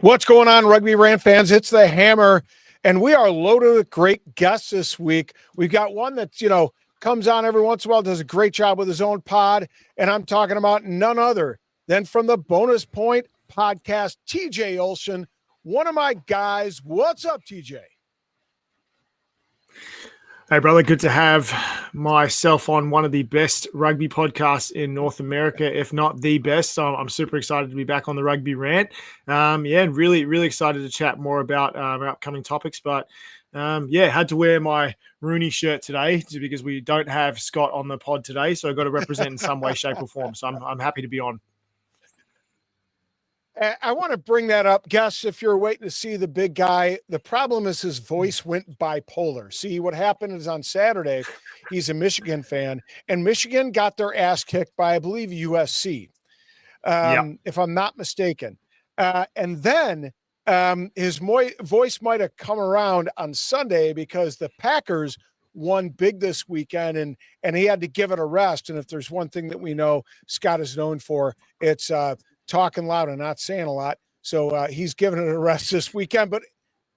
What's going on, Rugby Rant fans? It's the Hammer, and we are loaded with great guests this week. We've got one that, comes on every once in a while, does a great job with his own pod, and I'm talking about none other than from the Bonus Point podcast, TJ Olsen, one of my guys. What's up, TJ? Hey, brother, good to have myself on one of the best rugby podcasts in North America, if not the best. So I'm super excited to be back on the Rugby Rant. And really excited to chat more about our upcoming topics. But had to wear my Rooney shirt today because we don't have Scott on the pod today. So I've got to represent in some way, shape, or form. So I'm happy to be on. I want to bring that up. Guess if you're waiting to see the big guy, the problem is his voice went bipolar. See, what happened is on Saturday, he's a Michigan fan, and Michigan got their ass kicked by, I believe, USC, if I'm not mistaken. And then his voice might have come around on Sunday because the Packers won big this weekend, and he had to give it a rest. And if there's one thing that we know Scott is known for, it's talking loud and not saying a lot. So he's giving it a rest this weekend. But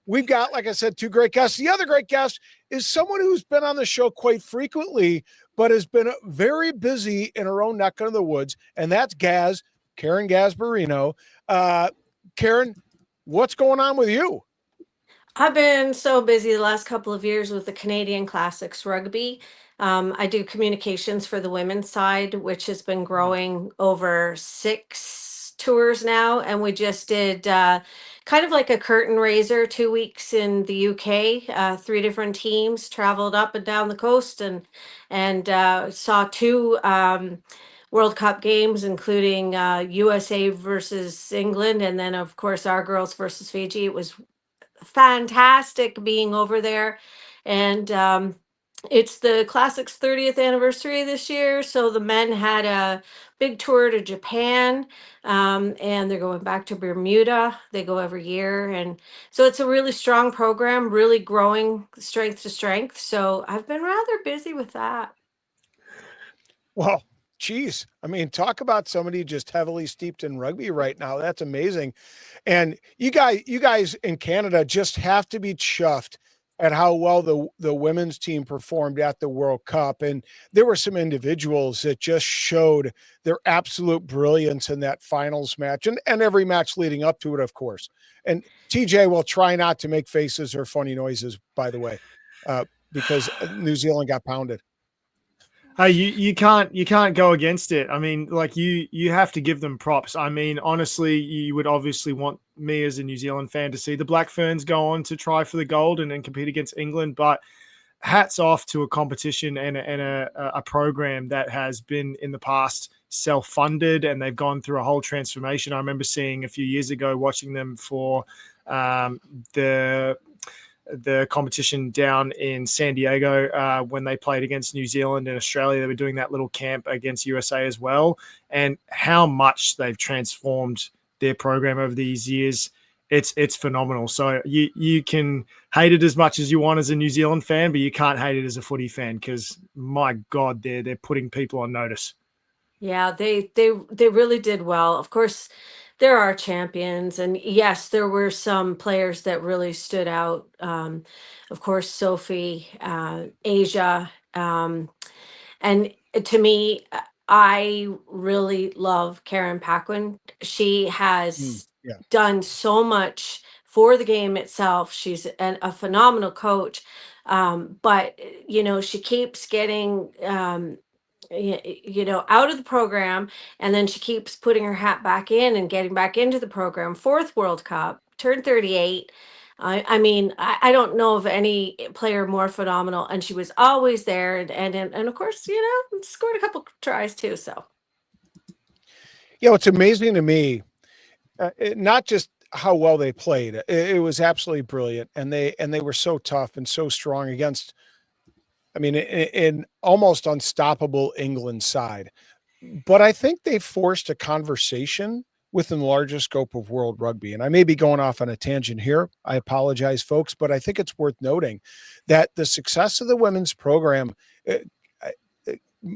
we've got, like I said, two great guests. The other great guest is someone who's been on the show quite frequently, but has been very busy in her own neck of the woods, and that's Karen Gasbarino. Karen, what's going on with you? I've been so busy the last couple of years with the Canadian Classics Rugby. I do communications for the women's side, which has been growing over 6 tours now. And we just did kind of like a curtain raiser, 2 weeks in the UK. 3 different teams traveled up and down the coast and saw 2 World Cup games, including USA versus England, and then of course our girls versus Fiji. It was fantastic being over there, and it's the Classic's 30th anniversary this year, so the men had a big tour to Japan, and they're going back to Bermuda. They go every year, and so it's a really strong program, really growing strength to strength. So I've been rather busy with that. Well, geez, I mean, talk about somebody just heavily steeped in rugby right now. That's amazing. And you guys in Canada just have to be chuffed at how well the women's team performed at the World Cup. And there were some individuals that just showed their absolute brilliance in that finals match and every match leading up to it, of course. And TJ will try not to make faces or funny noises, by the way, because New Zealand got pounded. Hey, you can't go against it. I mean, like you have to give them props. I mean, honestly, you would obviously want me as a New Zealand fan to see the Black Ferns go on to try for the gold and compete against England. But hats off to a competition and a program that has been in the past self-funded, and they've gone through a whole transformation. I remember seeing a few years ago, watching them for the competition down in San Diego when they played against New Zealand and Australia. They were doing that little camp against USA as well, and how much they've transformed their program over these years. It's phenomenal. So you can hate it as much as you want as a New Zealand fan, but you can't hate it as a footy fan because, my God, they're putting people on notice. Yeah, they really did well. Of course, there are champions, and yes, there were some players that really stood out. Of course, Sophie, Asia, and to me, I really love Karen Paquin. She has done so much for the game itself. She's a phenomenal coach, but she keeps getting out of the program, and then she keeps putting her hat back in and getting back into the program. 4th World Cup, turned 38. I mean, I don't know of any player more phenomenal, and she was always there, and of course, scored a couple tries too. So, it's amazing to me, not just how well they played. It was absolutely brilliant, and they were so tough and so strong against, I mean, in almost unstoppable England side. But I think they forced a conversation within the larger scope of world rugby. And I may be going off on a tangent here. I apologize, folks, but I think it's worth noting that the success of the women's program,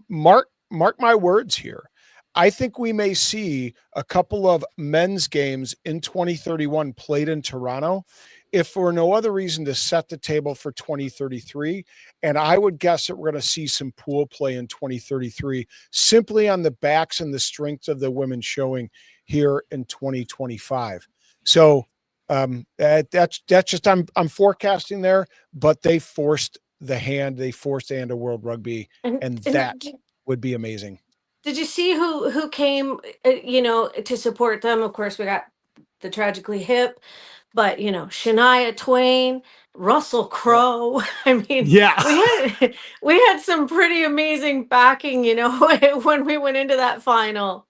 mark my words here. I think we may see a couple of men's games in 2031 played in Toronto, if for no other reason to set the table for 2033. And I would guess that we're going to see some pool play in 2033 simply on the backs and the strength of the women showing here in 2025. So that's just I'm forecasting there, but they forced the hand of World Rugby, and that would be amazing. Did you see who came, to support them? Of course, we got the tragically hip, but Shania Twain, Russell Crowe. I mean, Yeah. we had some pretty amazing backing, when we went into that final.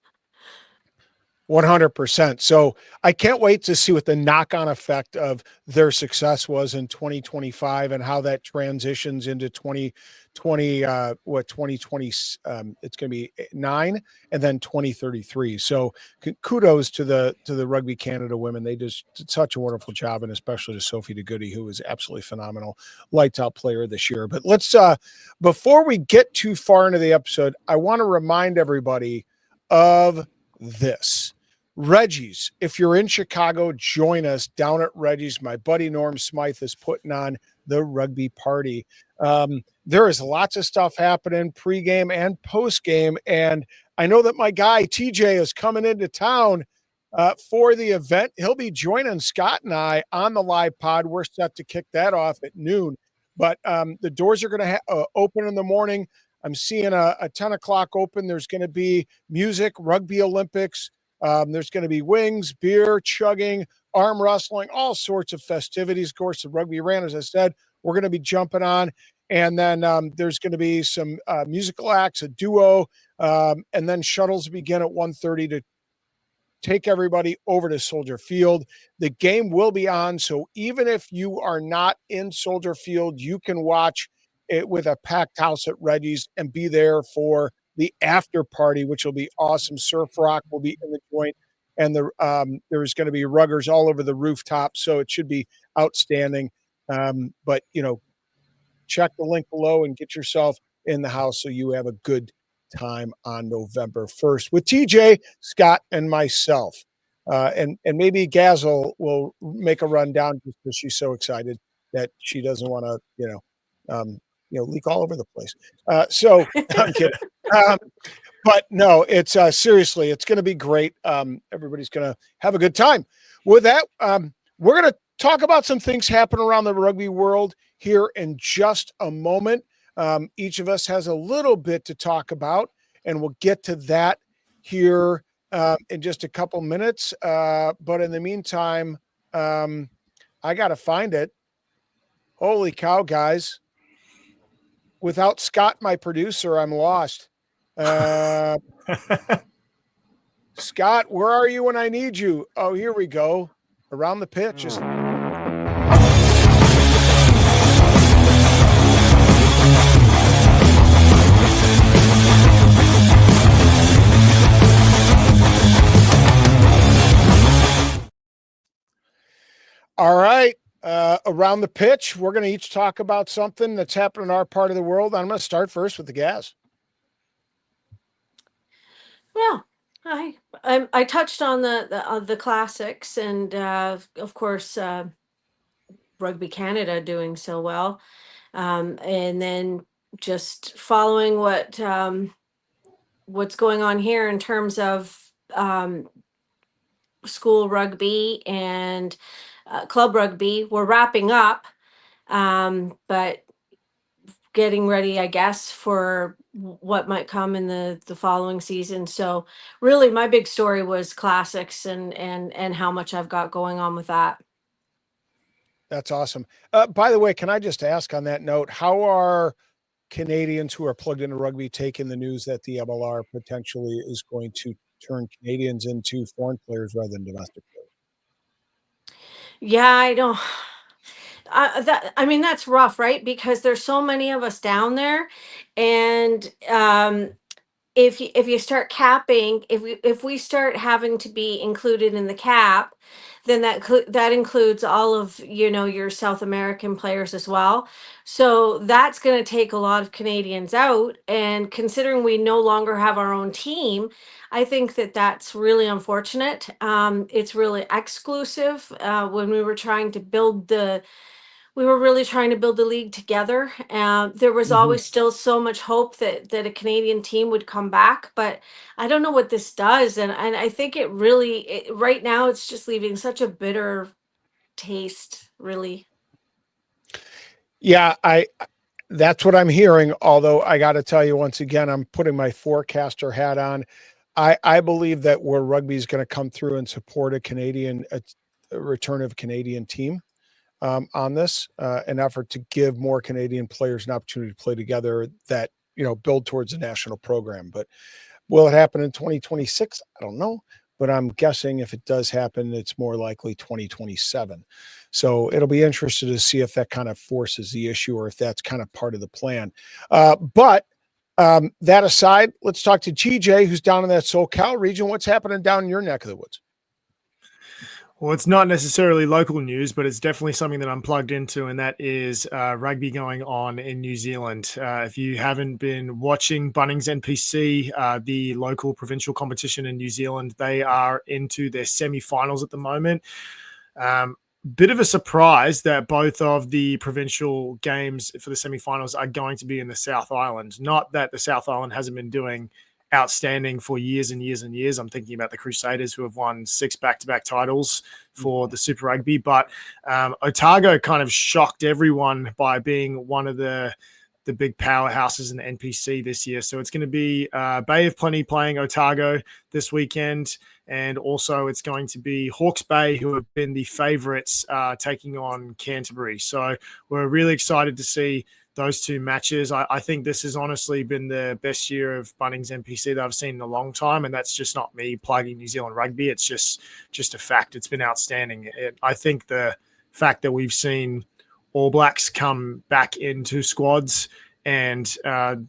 100%. So I can't wait to see what the knock-on effect of their success was in 2025 and how that transitions into 2020, 2020, it's going to be 9 and then 2033. So kudos to the Rugby Canada women. They just did such a wonderful job, and especially to Sophie DeGoody, who was absolutely phenomenal, lights out player this year. But let's, before we get too far into the episode, I want to remind everybody of this. Reggies, if you're in Chicago, join us down at Reggies. My buddy Norm Smythe is putting on the Rugby Party. There is lots of stuff happening pregame and postgame, and I know that my guy TJ is coming into town for the event. He'll be joining Scott and I on the live pod. We're set to kick that off at noon, but the doors are going to open in the morning. I'm seeing a 10 o'clock open. There's going to be music, Rugby Olympics. There's going to be wings, beer, chugging, arm wrestling, all sorts of festivities. Of course, the Rugby Rant, as I said, we're going to be jumping on. And then there's going to be some musical acts, a duo, and then shuttles begin at 1:30 to take everybody over to Soldier Field. The game will be on, so even if you are not in Soldier Field, you can watch it with a packed house at Reggie's and be there for the after party, which will be awesome. Surf Rock will be in the joint, and there's going to be ruggers all over the rooftop, so it should be outstanding. But check the link below and get yourself in the house so you have a good time on November 1st with TJ, Scott, and myself. And maybe Gaz will make a run down because she's so excited that she doesn't want to, leak all over the place. So I'm kidding. But no, it's seriously, it's going to be great. Everybody's going to have a good time. With that, we're going to talk about some things happening around the rugby world here in just a moment. Each of us has a little bit to talk about, and we'll get to that here in just a couple minutes. But in the meantime, I got to find it. Holy cow, guys. Without Scott, my producer, I'm lost. Scott, where are you when I need you? Oh, here we go. Around the pitch. All right. Around the pitch, we're going to each talk about something that's happening in our part of the world. I'm going to start first with the Gaz. Yeah, I touched on the classics, and of course, Rugby Canada doing so well, and then just following what's going on here in terms of school rugby and club rugby. We're wrapping up, but getting ready, I guess, for what might come in the following season. So really my big story was classics and how much I've got going on with that. That's awesome. By the way, can I just ask on that note, how are Canadians who are plugged into rugby taking the news that the MLR potentially is going to turn Canadians into foreign players rather than domestic players? Yeah, I don't. I mean, that's rough, right? Because there's so many of us down there, and if you start capping, if we start having to be included in the cap, then that includes all of, you know, your South American players as well. So that's going to take a lot of Canadians out. And considering we no longer have our own team, I think that that's really unfortunate. It's really exclusive. When we were really trying to build the league together. There was always still so much hope that a Canadian team would come back, but I don't know what this does, and I think right now it's just leaving such a bitter taste, really. Yeah, that's what I'm hearing. Although I got to tell you once again, I'm putting my forecaster hat on. I believe that where rugby is going to come through and support a return of a Canadian team on this, an effort to give more Canadian players an opportunity to play together that, you know, build towards a national program. But will it happen in 2026? I don't know. But I'm guessing if it does happen, it's more likely 2027. So it'll be interesting to see if that kind of forces the issue or if that's kind of part of the plan. But that aside, let's talk to TJ, who's down in that SoCal region. What's happening down in your neck of the woods? Well, it's not necessarily local news, but it's definitely something that I'm plugged into, and that is rugby going on in New Zealand. If you haven't been watching Bunnings NPC, the local provincial competition in New Zealand, they are into their semi-finals at the moment. Bit of a surprise that both of the provincial games for the semi-finals are going to be in the South Island. Not that the South Island hasn't been doing outstanding for years and years and years. I'm thinking about the Crusaders, who have won 6 back-to-back titles for the Super Rugby. But Otago kind of shocked everyone by being one of the big powerhouses in the NPC this year. So it's going to be Bay of Plenty playing Otago this weekend. And also it's going to be Hawke's Bay, who have been the favourites, taking on Canterbury. So we're really excited to see those two matches. I think this has honestly been the best year of Bunnings NPC that I've seen in a long time, and that's just not me plugging New Zealand rugby. It's just a fact. It's been outstanding. I think the fact that we've seen All Blacks come back into squads and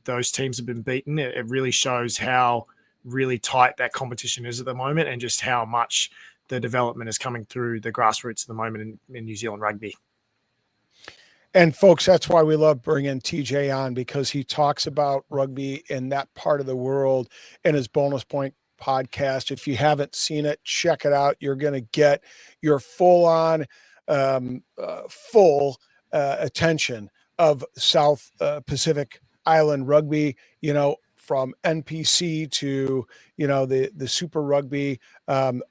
those teams have been beaten, it really shows how really tight that competition is at the moment and just how much the development is coming through the grassroots at the moment in New Zealand rugby. And folks, that's why we love bringing TJ on, because he talks about rugby in that part of the world in his Bonus Point podcast. If you haven't seen it, check it out. You're going to get your full attention of South Pacific Island rugby, you know, from NPC to, you know, the Super Rugby,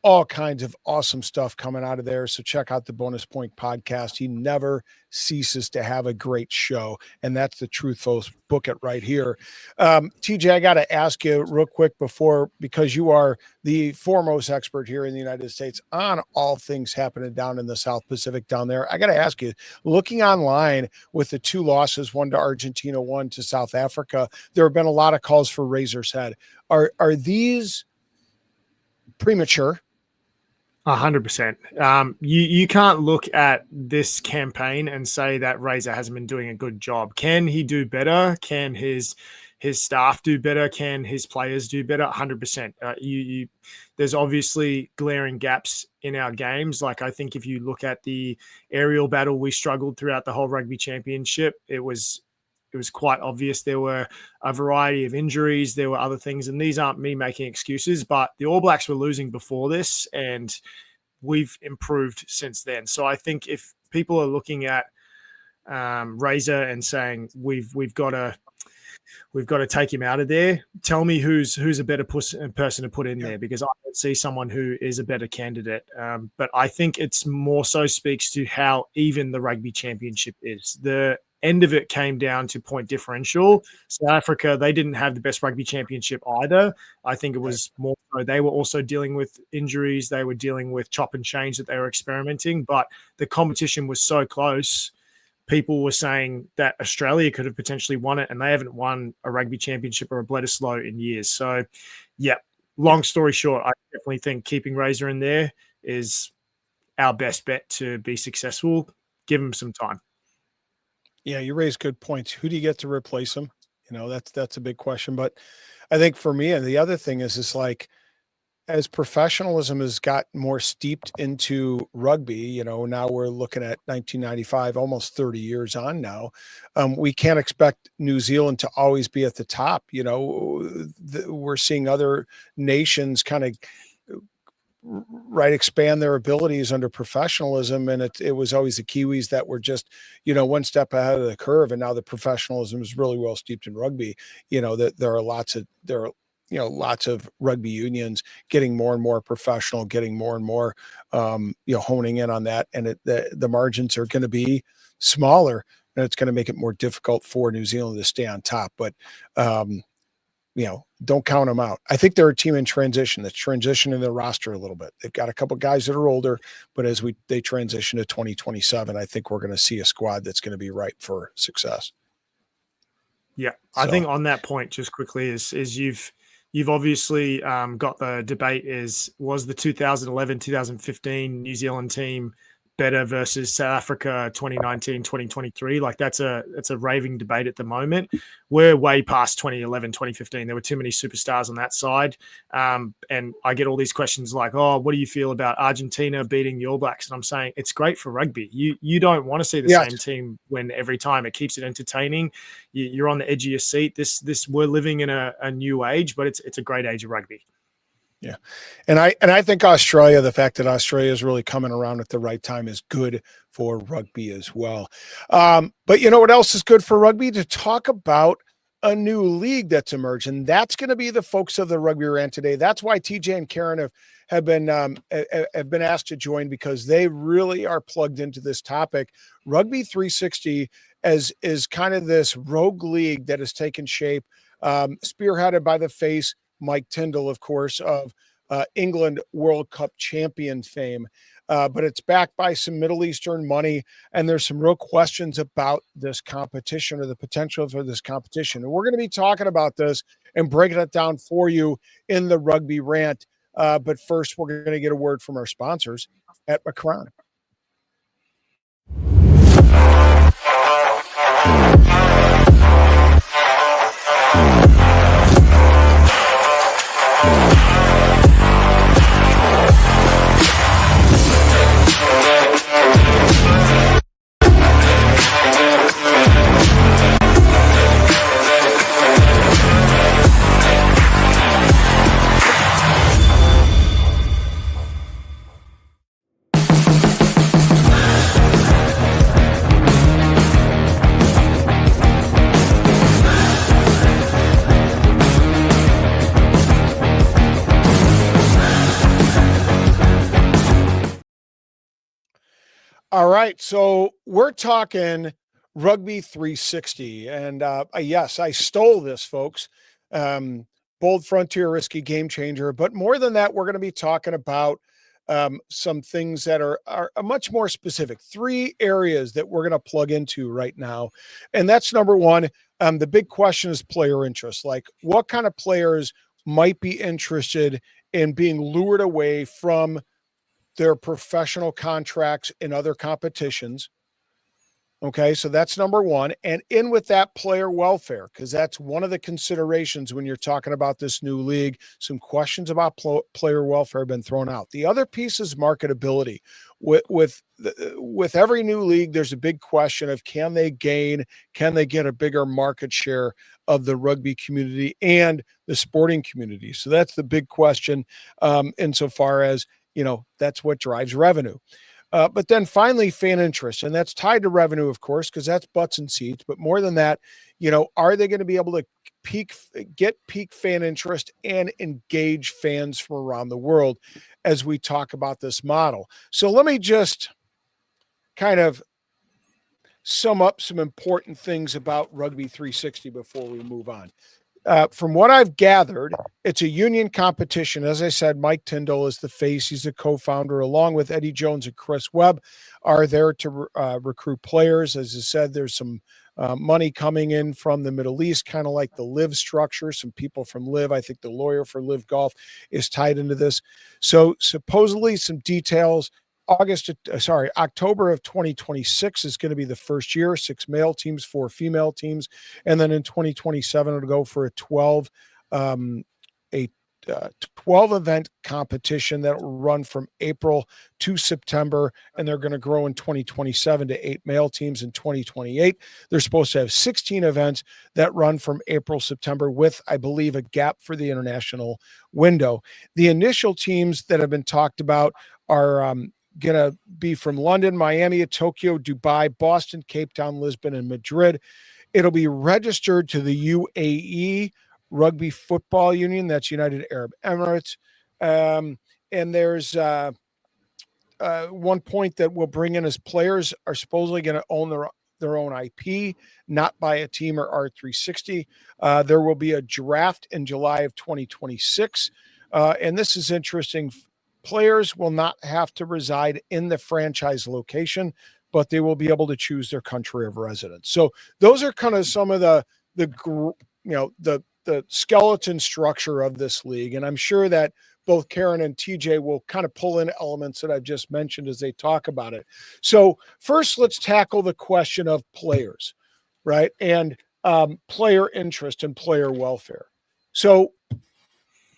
all kinds of awesome stuff coming out of there. So check out the Bonus Point podcast. He never ceases to have a great show, and that's the truth, folks. Book it right here. TJ, I got to ask you real quick because you are the foremost expert here in the United States on all things happening down in the South Pacific down there. I got to ask you, looking online with the 2 losses, one to Argentina, one to South Africa, there have been a lot of calls for Razor's Head. Are these premature? 100%. You can't look at this campaign and say that Razor hasn't been doing a good job. Can he do better? Can his staff do better? Can his players do better? 100%. There's obviously glaring gaps in our games. Like, I think if you look at the aerial battle, we struggled throughout the whole rugby championship. It was quite obvious. There were a variety of injuries. There were other things, and these aren't me making excuses, but the All Blacks were losing before this, and we've improved since then. So I think if people are looking at Razor and saying we've got to take him out of there, tell me who's a better person to put in there, because I don't see someone who is a better candidate. But I think it's more so speaks to how even the rugby championship is. The end of it came down to point differential. South Africa, they didn't have the best rugby championship either. I think it was more so they were also dealing with injuries. They were dealing with chop and change that they were experimenting, but the competition was so close. People were saying that Australia could have potentially won it, and they haven't won a rugby championship or a Bledisloe in years. So, yeah, long story short, I definitely think keeping Razor in there is our best bet to be successful. Give him some time. Yeah, you raise good points. Who do you get to replace him? You know, that's a big question. But I think for me, and the other thing is like, as professionalism has got more steeped into rugby, you know, now we're looking at 1995, almost 30 years on now. We can't expect New Zealand to always be at the top. You know, we're seeing other nations kind of right expand their abilities under professionalism, and it was always the Kiwis that were just, you know, one step ahead of the curve, and now the professionalism is really well steeped in rugby. You know that there are lots of rugby unions getting more and more professional, getting more and more honing in on that, and the margins are going to be smaller, and it's going to make it more difficult for New Zealand to stay on top. But don't count them out. I think they're a team in transition that's transitioning their roster a little bit. They've got a couple guys that are older, but as they transition to 2027, I think we're going to see a squad that's going to be ripe for success. Yeah, I think on that point, just quickly, is you've obviously got the debate was the 2011-2015 New Zealand team better versus South Africa 2019-2023? Like that's a raving debate at the moment. We're way past 2011-2015. There were too many superstars on that side. And I get all these questions like, oh, what do you feel about Argentina beating the All Blacks? And I'm saying it's great for rugby. You don't want to see the same team win every time. It keeps it entertaining. You're on the edge of your seat. This we're living in a new age, but it's a great age of rugby. Yeah. And I think Australia, the fact that Australia is really coming around at the right time is good for rugby as well. But you know what else is good for rugby? To talk about a new league that's emerged, and that's going to be the folks of the Rugby Rant today. That's why TJ and Karen have been asked to join, because they really are plugged into this topic. Rugby 360 is kind of this rogue league that has taken shape, spearheaded by the face Mike Tyndall, of course, of England World Cup champion fame. But it's backed by some Middle Eastern money, and there's some real questions about this competition or the potential for this competition. And we're going to be talking about this and breaking it down for you in the Rugby Rant. But first, we're going to get a word from our sponsors at Macron. All right, so we're talking Rugby 360, and yes, I stole this, folks. Bold frontier, risky game changer. But more than that, we're going to be talking about some things that are much more specific. 3 areas that we're going to plug into right now, and that's number one. The big question is player interest. Like, what kind of players might be interested in being lured away from their professional contracts in other competitions. Okay, so that's number one. And in with that, player welfare, because that's one of the considerations when you're talking about this new league. Some questions about player welfare have been thrown out. The other piece is marketability. With every new league, there's a big question of can they get a bigger market share of the rugby community and the sporting community? So that's the big question, insofar as, that's what drives revenue. But then finally, fan interest, and that's tied to revenue, of course, because that's butts and seats. But more than that, are they going to be able to get peak fan interest and engage fans from around the world as we talk about this model? So let me just kind of sum up some important things about Rugby 360 before we move on. From what I've gathered, it's a union competition. As I said, Mike Tyndall is the face. He's the co-founder, along with Eddie Jones and Chris Webb, are there to recruit players. As I said, there's some money coming in from the Middle East, kind of like the Live structure. Some people from Live, I think the lawyer for Live Golf is tied into this. So supposedly some details. October of 2026 is going to be the first year, 6 male teams, 4 female teams. And then in 2027, it'll go for a 12 a 12 event competition that will run from April to September, and they're going to grow in 2027 to 8 male teams in 2028. They're supposed to have 16 events that run from April, September, with, I believe, a gap for the international window. The initial teams that have been talked about are going to be from London, Miami, Tokyo, Dubai, Boston, Cape Town, Lisbon, and Madrid. It'll be registered to the UAE Rugby Football Union, that's United Arab Emirates. And there's one point that we'll bring in as players are supposedly going to own their own IP, not by a team or R360. There will be a draft in July of 2026. And this is interesting. Players will not have to reside in the franchise location, but they will be able to choose their country of residence. So those are kind of some of the skeleton structure of this league. And I'm sure that both Karen and TJ will kind of pull in elements that I've just mentioned as they talk about it. So first, let's tackle the question of players, right? And player interest and player welfare. So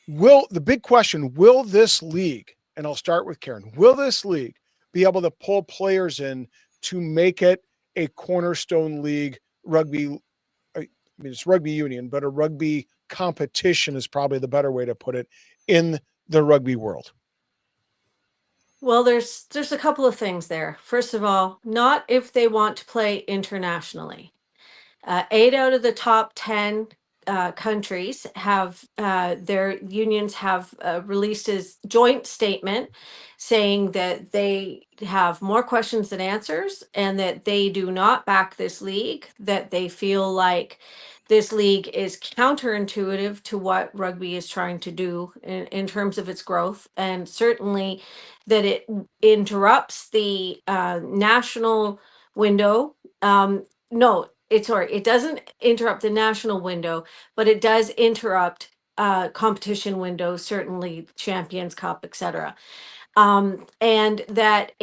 the big question, will this league, and I'll start with Karen, will this league be able to pull players in to make it a cornerstone league rugby? I mean, it's rugby union, but a rugby competition is probably the better way to put it in the rugby world. Well, there's a couple of things there. First of all, not if they want to play internationally. 8 out of the top 10 countries have their unions have released a joint statement saying that they have more questions than answers and that they do not back this league, that they feel like this league is counterintuitive to what rugby is trying to do in terms of its growth, and certainly that it interrupts the national window. No, it doesn't interrupt the national window, but it does interrupt competition windows, certainly Champions Cup, etc. And that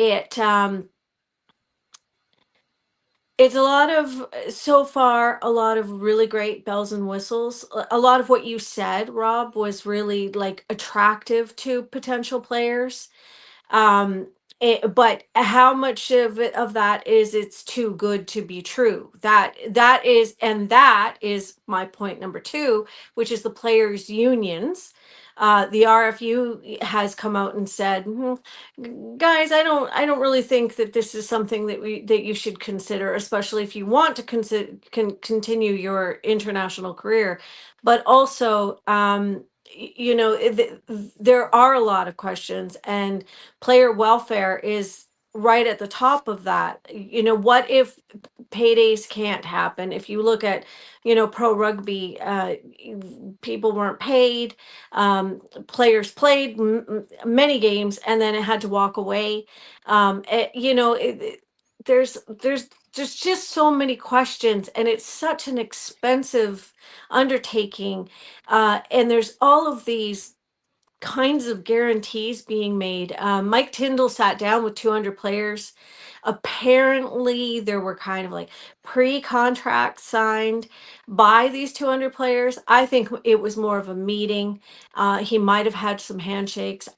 it's a lot of, so far, a lot of really great bells and whistles. A lot of what you said, Rob, was really like attractive to potential players. But how much of that is it's too good to be true? That is my point number two, which is the players' unions. The RFU has come out and said, guys, I don't really think that this is something that you should consider, especially if you want to continue your international career. But also, there are a lot of questions, and player welfare is right at the top of that. What if paydays can't happen? If you look at, pro rugby, people weren't paid, players played many games and then it had to walk away. There's just so many questions, and it's such an expensive undertaking, and there's all of these kinds of guarantees being made. Mike Tyndall sat down with 200 players. Apparently, there were kind of like pre-contracts signed by these 200 players. I think it was more of a meeting. He might have had some handshakes.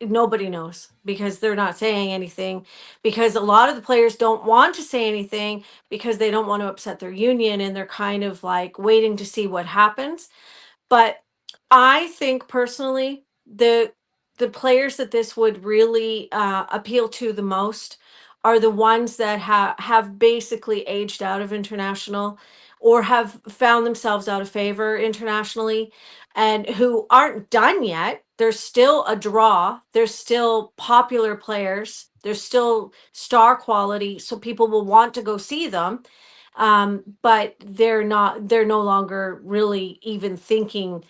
Nobody knows, because they're not saying anything, because a lot of the players don't want to say anything because they don't want to upset their union, and they're kind of like waiting to see what happens. But I think personally, the players that this would really appeal to the most are the ones that have basically aged out of international, or have found themselves out of favor internationally, and who aren't done yet. There's still a draw. There's still popular players. There's still star quality, so people will want to go see them. But they're no longer really even thinking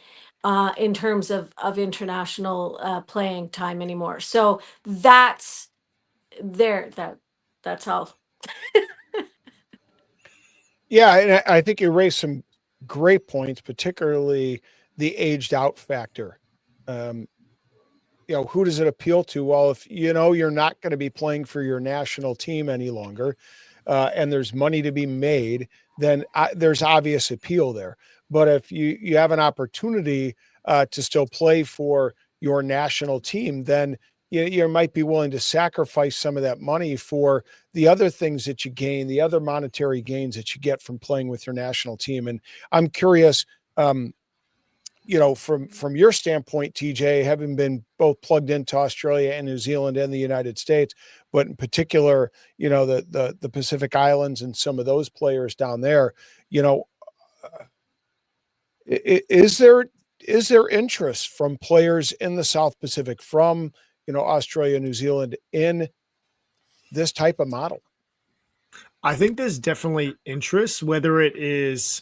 in terms of international playing time anymore. So that's that's how. Yeah, and I think you raised some great points, particularly the aged out factor. Who does it appeal to? Well, if you're not going to be playing for your national team any longer, and there's money to be made, then there's obvious appeal there. But if you have an opportunity to still play for your national team, then you might be willing to sacrifice some of that money for the other things that you gain, the other monetary gains that you get from playing with your national team. And I'm curious, from your standpoint, TJ, having been both plugged into Australia and New Zealand and the United States, but in particular, the Pacific Islands and some of those players down there, is there interest from players in the South Pacific, from Australia, New Zealand, in this type of model? I think there's definitely interest, whether it is,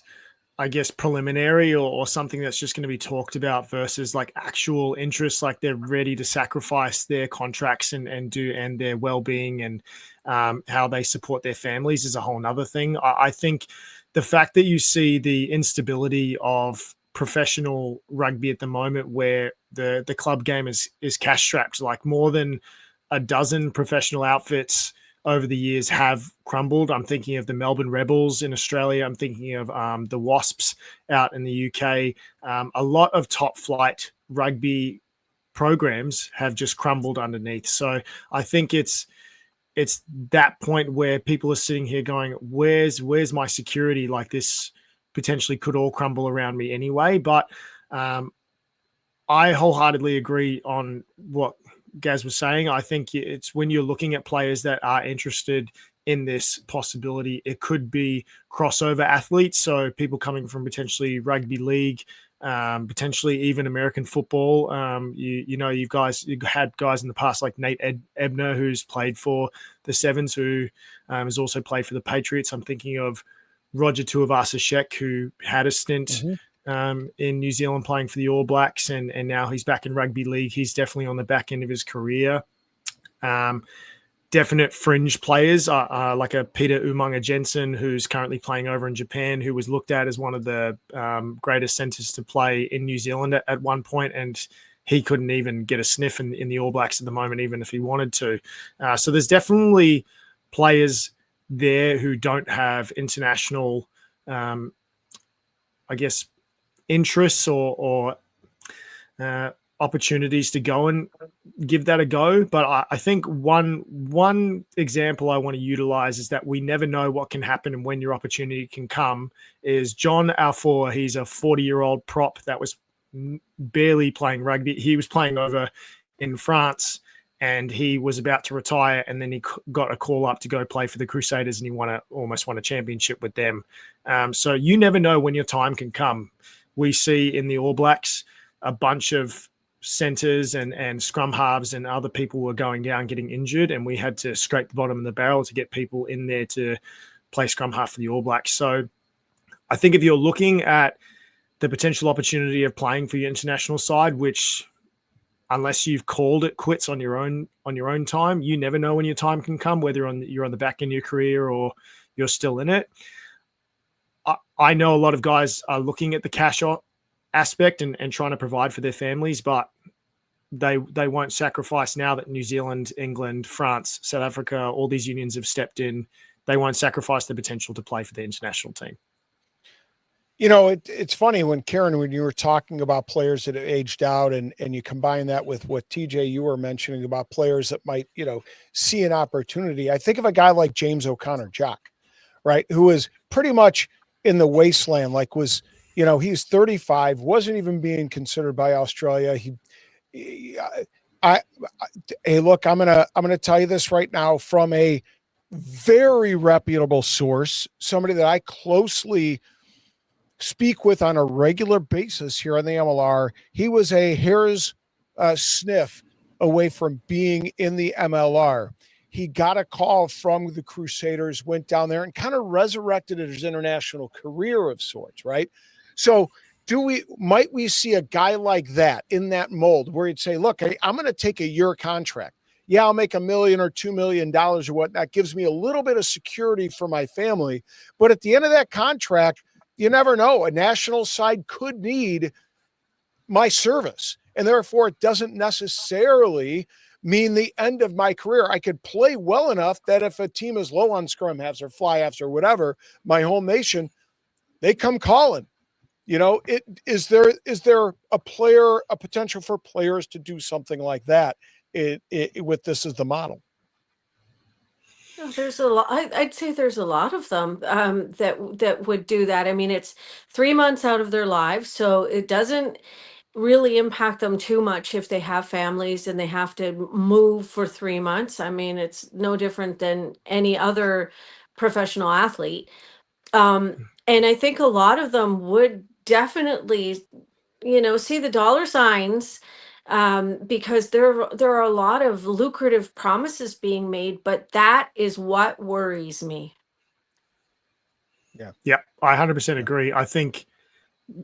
I guess, preliminary or something that's just going to be talked about versus like actual interest, like they're ready to sacrifice their contracts and their well-being and how they support their families is a whole nother thing. I think the fact that you see the instability of professional rugby at the moment, where the club game is cash strapped, like more than a dozen professional outfits over the years have crumbled. I'm thinking of the Melbourne Rebels in Australia. I'm thinking of the Wasps out in the UK. A lot of top flight rugby programs have just crumbled underneath. So I think it's that point where people are sitting here going, where's my security? Like, this potentially could all crumble around me anyway. But I wholeheartedly agree on what Gaz was saying. I think it's when you're looking at players that are interested in this possibility, it could be crossover athletes. So people coming from potentially rugby league, potentially even American football. You've had guys in the past like Nate Ebner, who's played for the Sevens, who has also played for the Patriots. I'm thinking of Roger Tuivasa-Sheck, who had a stint in New Zealand playing for the All Blacks, and now he's back in rugby league. He's definitely on the back end of his career. Definite fringe players like a Peter Umaga Jensen, who's currently playing over in Japan, who was looked at as one of the greatest centers to play in New Zealand at one point, and he couldn't even get a sniff in the All Blacks at the moment, even if he wanted to. So there's definitely players there who don't have international, interests or opportunities to go and give that a go. But I think one example I want to utilize is that we never know what can happen and when your opportunity can come. Is John Alfor. He's a 40-year-old prop that was barely playing rugby. He was playing over in France, and he was about to retire, and then he got a call up to go play for the Crusaders, and he almost won a championship with them. So you never know when your time can come. We see in the All Blacks a bunch of centers and scrum halves and other people were going down, getting injured, and we had to scrape the bottom of the barrel to get people in there to play scrum half for the All Blacks. So I think if you're looking at the potential opportunity of playing for your international side, which unless you've called it quits on your own time, you never know when your time can come, whether you're on the back end of your career or you're still in it. I know a lot of guys are looking at the cash aspect and trying to provide for their families, but they won't sacrifice now that New Zealand, England, France, South Africa, all these unions have stepped in. They won't sacrifice the potential to play for the international team. It's funny when you were talking about players that have aged out and you combine that with what TJ, you were mentioning about players that might, see an opportunity. I think of a guy like James O'Connor-Jock, right? Who is pretty much in the wasteland, he's 35, wasn't even being considered by Australia. Hey, look, I'm going to tell you this right now from a very reputable source, somebody that I closely speak with on a regular basis here on the MLR. He was a hair's sniff away from being in the MLR. He got a call from the Crusaders, went down there and kind of resurrected his international career of sorts, right? So might we see a guy like that in that mold where he'd say, look, I'm going to take a year contract. Yeah, I'll make $1 million or $2 million or whatnot. Gives me a little bit of security for my family. But at the end of that contract, you never know. A national side could need my service. And therefore, it doesn't necessarily mean the end of my career. I could play well enough that if a team is low on scrum halves or fly halves or whatever, my home nation, they come calling. You know, is there a potential for players to do something like that with this as the model? No, there's a lot. I'd say there's a lot of them that would do that. I mean, it's 3 months out of their lives, so it doesn't really impact them too much if they have families and they have to move for 3 months. I mean, it's no different than any other professional athlete. And I think a lot of them would definitely, see the dollar signs, because there are a lot of lucrative promises being made, but that is what worries me. Yeah, I 100% agree. I think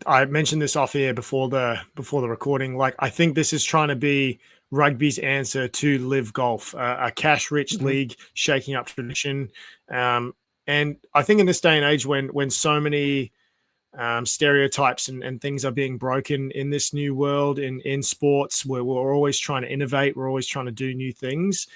I mentioned this off air before the recording. Like, I think this is trying to be rugby's answer to live golf, a cash-rich league shaking up tradition. And I think in this day and age, when so many stereotypes and things are being broken in this new world in sports, where we're always trying to innovate, we're always trying to do new things.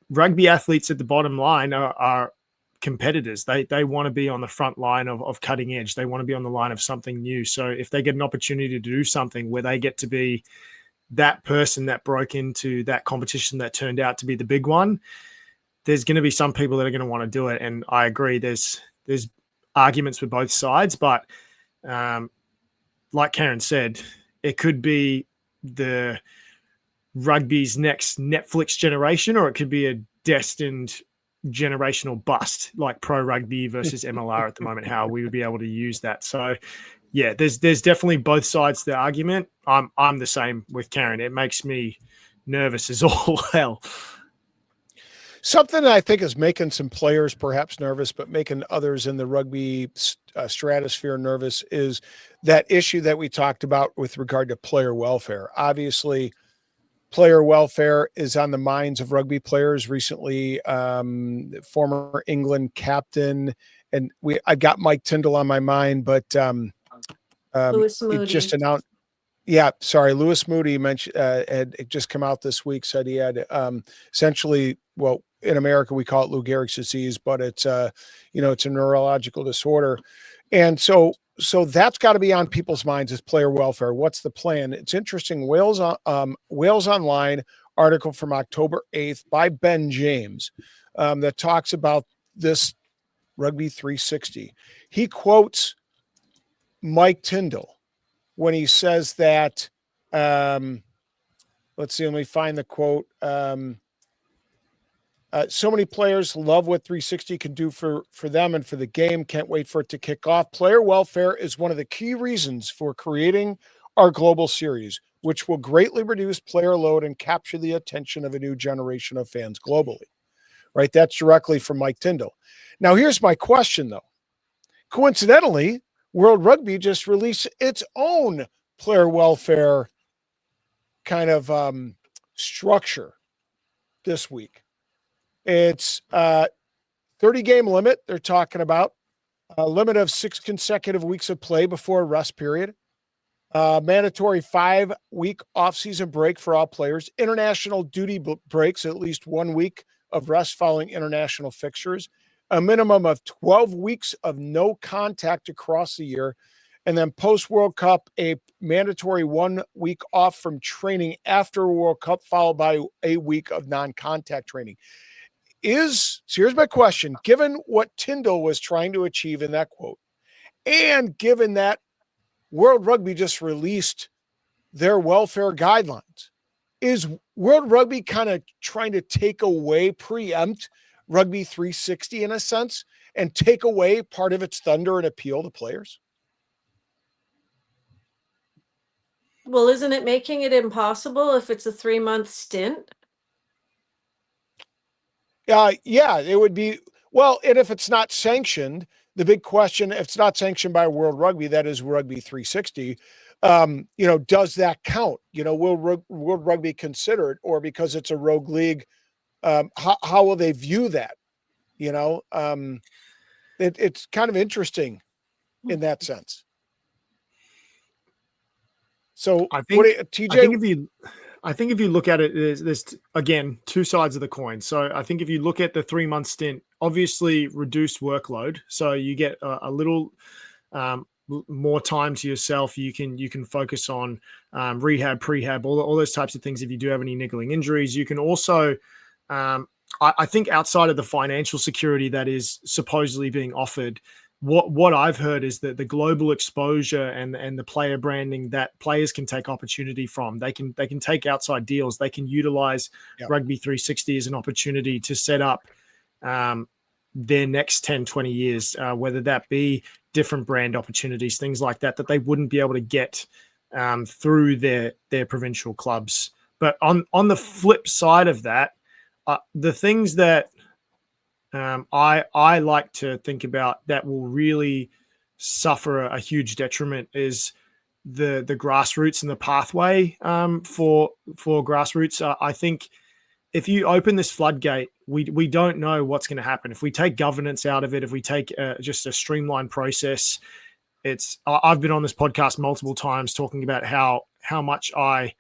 Rugby athletes at the bottom line are competitors. They want to be on the front line of cutting edge. They want to be on the line of something new. So if they get an opportunity to do something where they get to be that person that broke into that competition that turned out to be the big one, there's going to be some people that are going to want to do it. And I agree, there's arguments for both sides, but like Karen said, it could be the rugby's next Netflix generation, or it could be a destined generational bust like pro rugby versus MLR at the moment, how we would be able to use that. So yeah, there's definitely both sides to the argument. I'm the same with Karen. It makes me nervous as all hell. Something that I think is making some players perhaps nervous, but making others in the rugby stratosphere nervous, is that issue that we talked about with regard to player welfare. Obviously, player welfare is on the minds of rugby players. Recently, former England captain, and I got Mike Tyndall on my mind, but Louis it Moody. just announced. Yeah, sorry, Louis Moody mentioned had just come out this week, said he had essentially, well, in America we call it Lou Gehrig's disease, but it's it's a neurological disorder, and so that's got to be on people's minds, is player welfare. What's the plan? It's interesting. Wales Online article from October 8th by Ben James that talks about this Rugby 360. He quotes Mike Tyndall when he says that, let's see, let me find the quote. So many players love what 360 can do for them and for the game. Can't wait for it to kick off. Player welfare is one of the key reasons for creating our global series, which will greatly reduce player load and capture the attention of a new generation of fans globally. Right? That's directly from Mike Tyndall. Now, here's my question, though. Coincidentally, World Rugby just released its own player welfare kind of structure this week. It's 30-game limit they're talking about, a limit of 6 consecutive weeks of play before a rest period, mandatory 5-week off-season break for all players, international duty breaks, at least 1 week of rest following international fixtures, a minimum of 12 weeks of no contact across the year, and then post-World Cup, a mandatory 1 week off from training after World Cup, followed by a week of non-contact training. So here's my question. Given what Tyndall was trying to achieve in that quote, and given that World Rugby just released their welfare guidelines, is World Rugby kind of trying to preempt Rugby 360 in a sense, and take away part of its thunder and appeal to players? Well, isn't it making it impossible if it's a 3-month stint? Yeah, it would be. Well, and if it's not sanctioned, the big question, if it's not sanctioned by World Rugby, that is Rugby 360, does that count? Will World Rugby consider it, or because it's a rogue league, how will they view that? It's kind of interesting in that sense. So I think, TJ? I think if you look at it, there's again two sides of the coin. So I think if you look at the 3-month stint, obviously reduced workload, so you get a little more time to yourself. You can focus on rehab, prehab, all those types of things. If you do have any niggling injuries, you can also, I think, outside of the financial security that is supposedly being offered, what I've heard is that the global exposure and the player branding that players can take opportunity from, they can take outside deals. They can utilize Rugby 360 as an opportunity to set up their next 10, 20 years, whether that be different brand opportunities, things like that they wouldn't be able to get through their provincial clubs. But on the flip side of that, the things that I like to think about that will really suffer a huge detriment is the grassroots and the pathway for grassroots. I think if you open this floodgate, we don't know what's going to happen. If we take governance out of it, if we take just a streamlined process, I've been on this podcast multiple times talking about how much I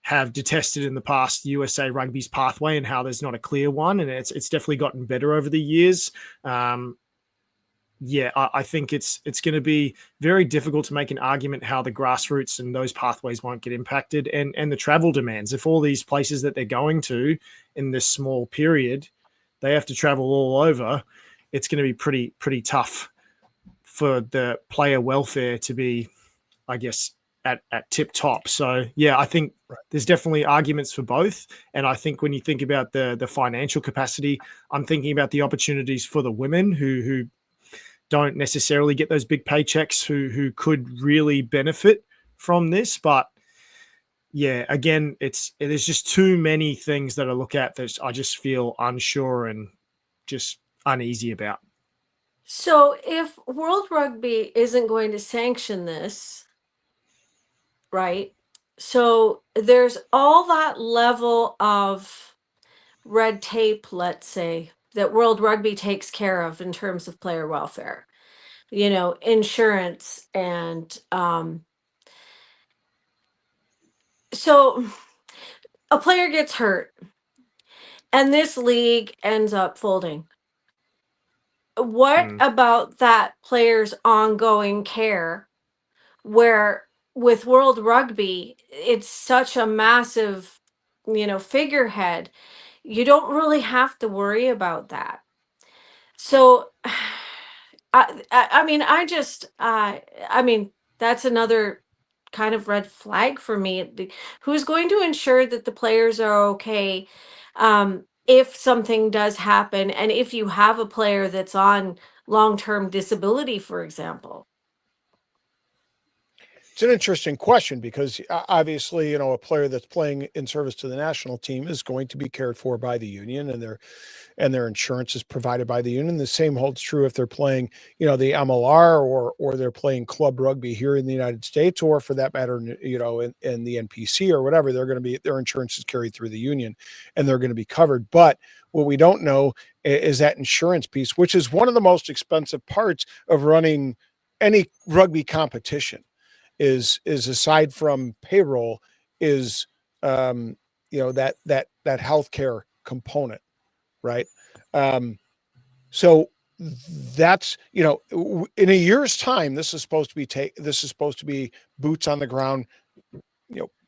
have detested in the past USA Rugby's pathway and how there's not a clear one, and it's definitely gotten better over the years. I think it's going to be very difficult to make an argument how the grassroots and those pathways won't get impacted, and the travel demands. If all these places that they're going to in this small period, they have to travel all over, it's going to be pretty tough for the player welfare to be, I guess, at tip top. So I think there's definitely arguments for both. And I think when you think about the financial capacity, I'm thinking about the opportunities for the women who don't necessarily get those big paychecks, who could really benefit from this. But again, there's just too many things that I look at that I just feel unsure and just uneasy about. So if World Rugby isn't going to sanction this, right? So there's all that level of red tape, let's say, that World Rugby takes care of in terms of player welfare, insurance. And so a player gets hurt and this league ends up folding. What about that player's ongoing care, where with World Rugby, it's such a massive, figurehead, you don't really have to worry about that. So, I mean, that's another kind of red flag for me. Who's going to ensure that the players are okay if something does happen, and if you have a player that's on long-term disability, for example? It's an interesting question because obviously, a player that's playing in service to the national team is going to be cared for by the union, and their insurance is provided by the union. The same holds true if they're playing, the MLR or they're playing club rugby here in the United States, or for that matter, in the NPC or whatever. They're going to be, their insurance is carried through the union, and they're going to be covered. But what we don't know is that insurance piece, which is one of the most expensive parts of running any rugby competition. Is aside from payroll, is that healthcare component, right? So that's in a year's time, this is supposed to be boots on the ground,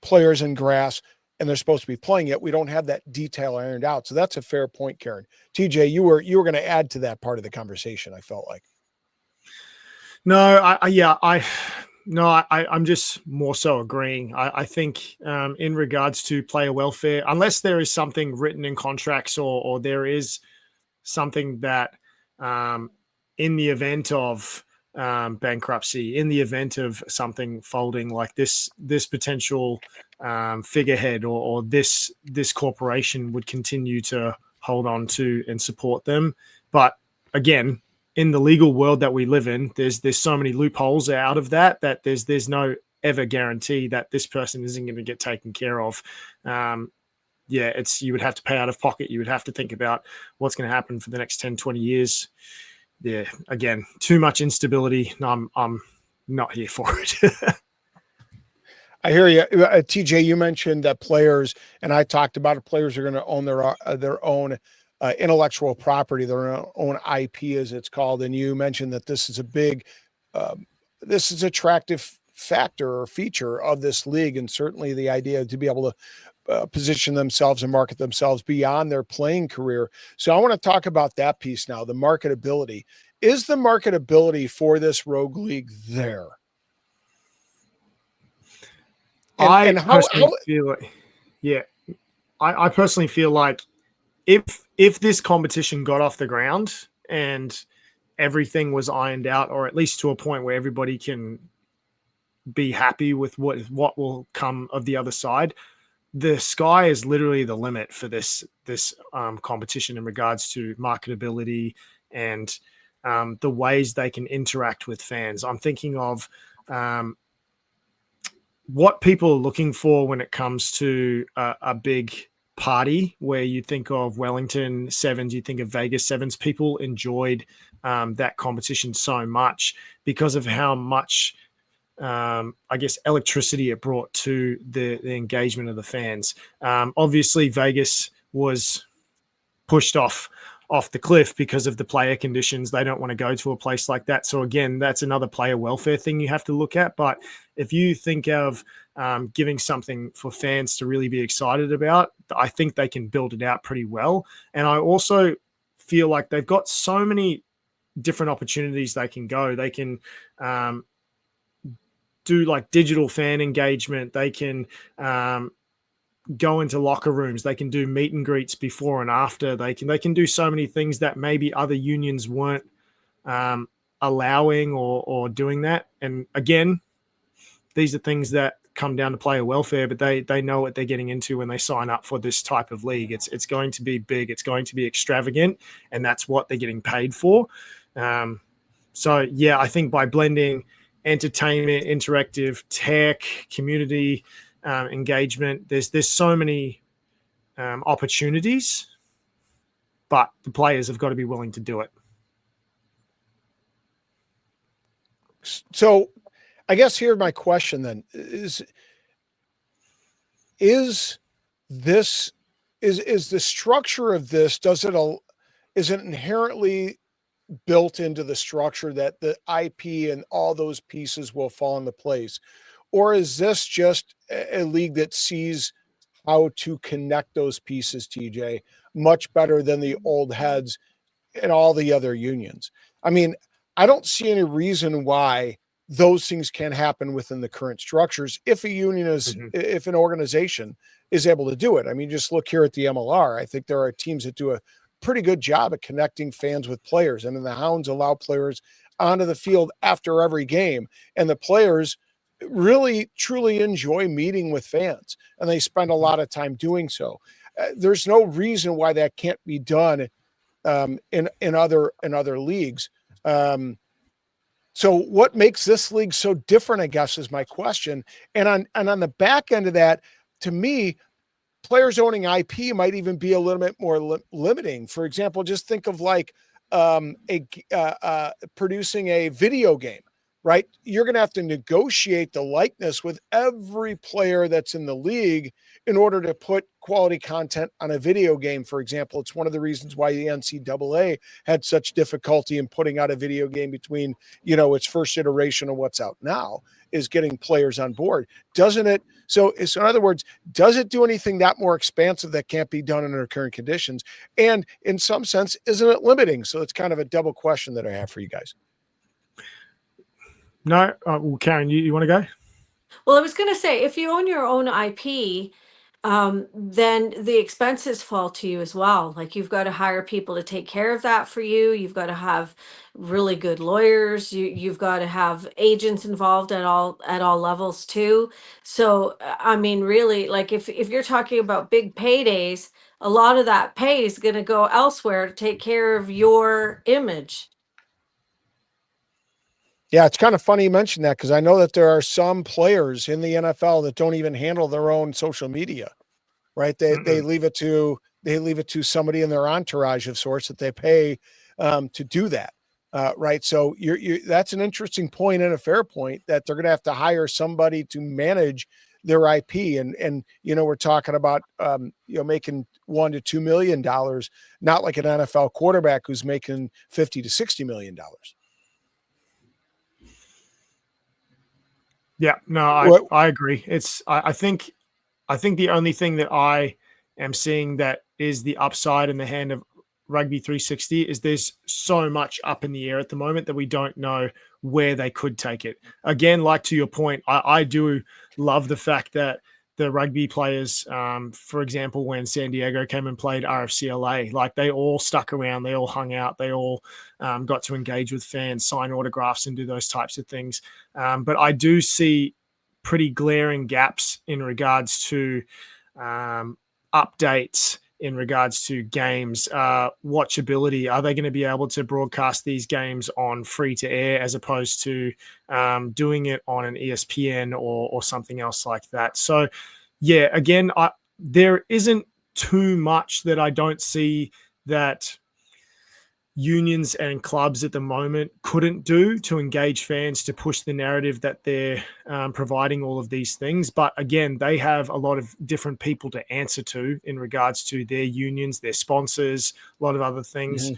players in grass, and they're supposed to be playing, yet we don't have that detail ironed out. So that's a fair point, Karen. TJ, you were going to add to that part of the conversation, I felt like. No, I'm just more so agreeing. I think in regards to player welfare, unless there is something written in contracts or there is something that in the event of bankruptcy, in the event of something folding, like this potential figurehead or this corporation would continue to hold on to and support them. But again, in the legal world that we live in, there's so many loopholes out of that there's no ever guarantee that this person isn't going to get taken care of. You would have to pay out of pocket. You would have to think about what's going to happen for the next 10, 20 years. Yeah, again, too much instability. I'm not here for it. I hear you. TJ, you mentioned that players, and I talked about it, players are going to own their own intellectual property, their own IP, as it's called. And you mentioned that this is a big this is attractive factor or feature of this league, and certainly the idea to be able to position themselves and market themselves beyond their playing career. So I want to talk about that piece now, the marketability. Is the marketability for this Rogue League there? I personally feel like if this competition got off the ground and everything was ironed out, or at least to a point where everybody can be happy with what will come of the other side, the sky is literally the limit for this competition in regards to marketability and the ways they can interact with fans. I'm thinking of what people are looking for when it comes to a big party, where you think of Wellington Sevens, you think of Vegas Sevens. People enjoyed that competition so much because of how much I guess electricity it brought to the engagement of the fans. Obviously Vegas was pushed off the cliff because of the player conditions. They don't want to go to a place like that. So again, that's another player welfare thing you have to look at. But if you think of giving something for fans to really be excited about, I think they can build it out pretty well. And I also feel like they've got so many different opportunities they can go. They can do like digital fan engagement. They can go into locker rooms. They can do meet and greets before and after. They can do so many things that maybe other unions weren't allowing or doing that. And again, these are things that come down to player welfare, but they know what they're getting into when they sign up for this type of league. It's going to be big. It's going to be extravagant, and that's what they're getting paid for. So yeah, I think by blending entertainment, interactive, tech, community engagement, there's so many opportunities, but the players have got to be willing to do it. So I guess here's my question then: is the structure of this, is it inherently built into the structure that the IP and all those pieces will fall into place? Or is this just a league that sees how to connect those pieces, TJ, much better than the old heads and all the other unions? I mean, I don't see any reason why those things can't happen within the current structures if a union is, if an organization is able to do it. I mean, just look here at the MLR. I think there are teams that do a pretty good job at connecting fans with players, and then the Hounds allow players onto the field after every game, and the players really truly enjoy meeting with fans, and they spend a lot of time doing so. There's no reason why that can't be done in other leagues. So what makes this league so different, I guess, is my question. And on the back end of that, to me, players owning IP might even be a little bit more limiting. For example, just think of like producing a video game, right? You're going to have to negotiate the likeness with every player that's in the league in order to put quality content on a video game. For example, it's one of the reasons why the NCAA had such difficulty in putting out a video game between, its first iteration and what's out now, is getting players on board. Doesn't it? So in other words, does it do anything that more expansive that can't be done under current conditions? And in some sense, isn't it limiting? So it's kind of a double question that I have for you guys. No, well, Karen, you want to go? Well, I was going to say, if you own your own IP, then the expenses fall to you as well. Like, you've got to hire people to take care of that for you. You've got to have really good lawyers. You've got to have agents involved at all levels too. So, I mean, really, like if you're talking about big paydays, a lot of that pay is going to go elsewhere to take care of your image. Yeah, it's kind of funny you mentioned that, because I know that there are some players in the NFL that don't even handle their own social media, right? They leave it to somebody in their entourage of sorts that they pay to do that, right? So that's an interesting point and a fair point, that they're going to have to hire somebody to manage their IP, and we're talking about making $1 to $2 million, not like an NFL quarterback who's making $50 to $60 million. Yeah, no, What? I agree. I think the only thing that I am seeing that is the upside in the hand of Rugby 360 is there's so much up in the air at the moment that we don't know where they could take it. Again, like to your point, I do love the fact that the rugby players, for example, when San Diego came and played RFCLA, like they all stuck around, they all hung out, they all got to engage with fans, sign autographs, and do those types of things. But I do see pretty glaring gaps in regards to updates, in regards to games, watchability. Are they going to be able to broadcast these games on free to air as opposed to doing it on an ESPN or something else like that? So, yeah, again, there isn't too much that I don't see that unions and clubs at the moment couldn't do to engage fans, to push the narrative that they're providing all of these things. But again, they have a lot of different people to answer to in regards to their unions, their sponsors, a lot of other things.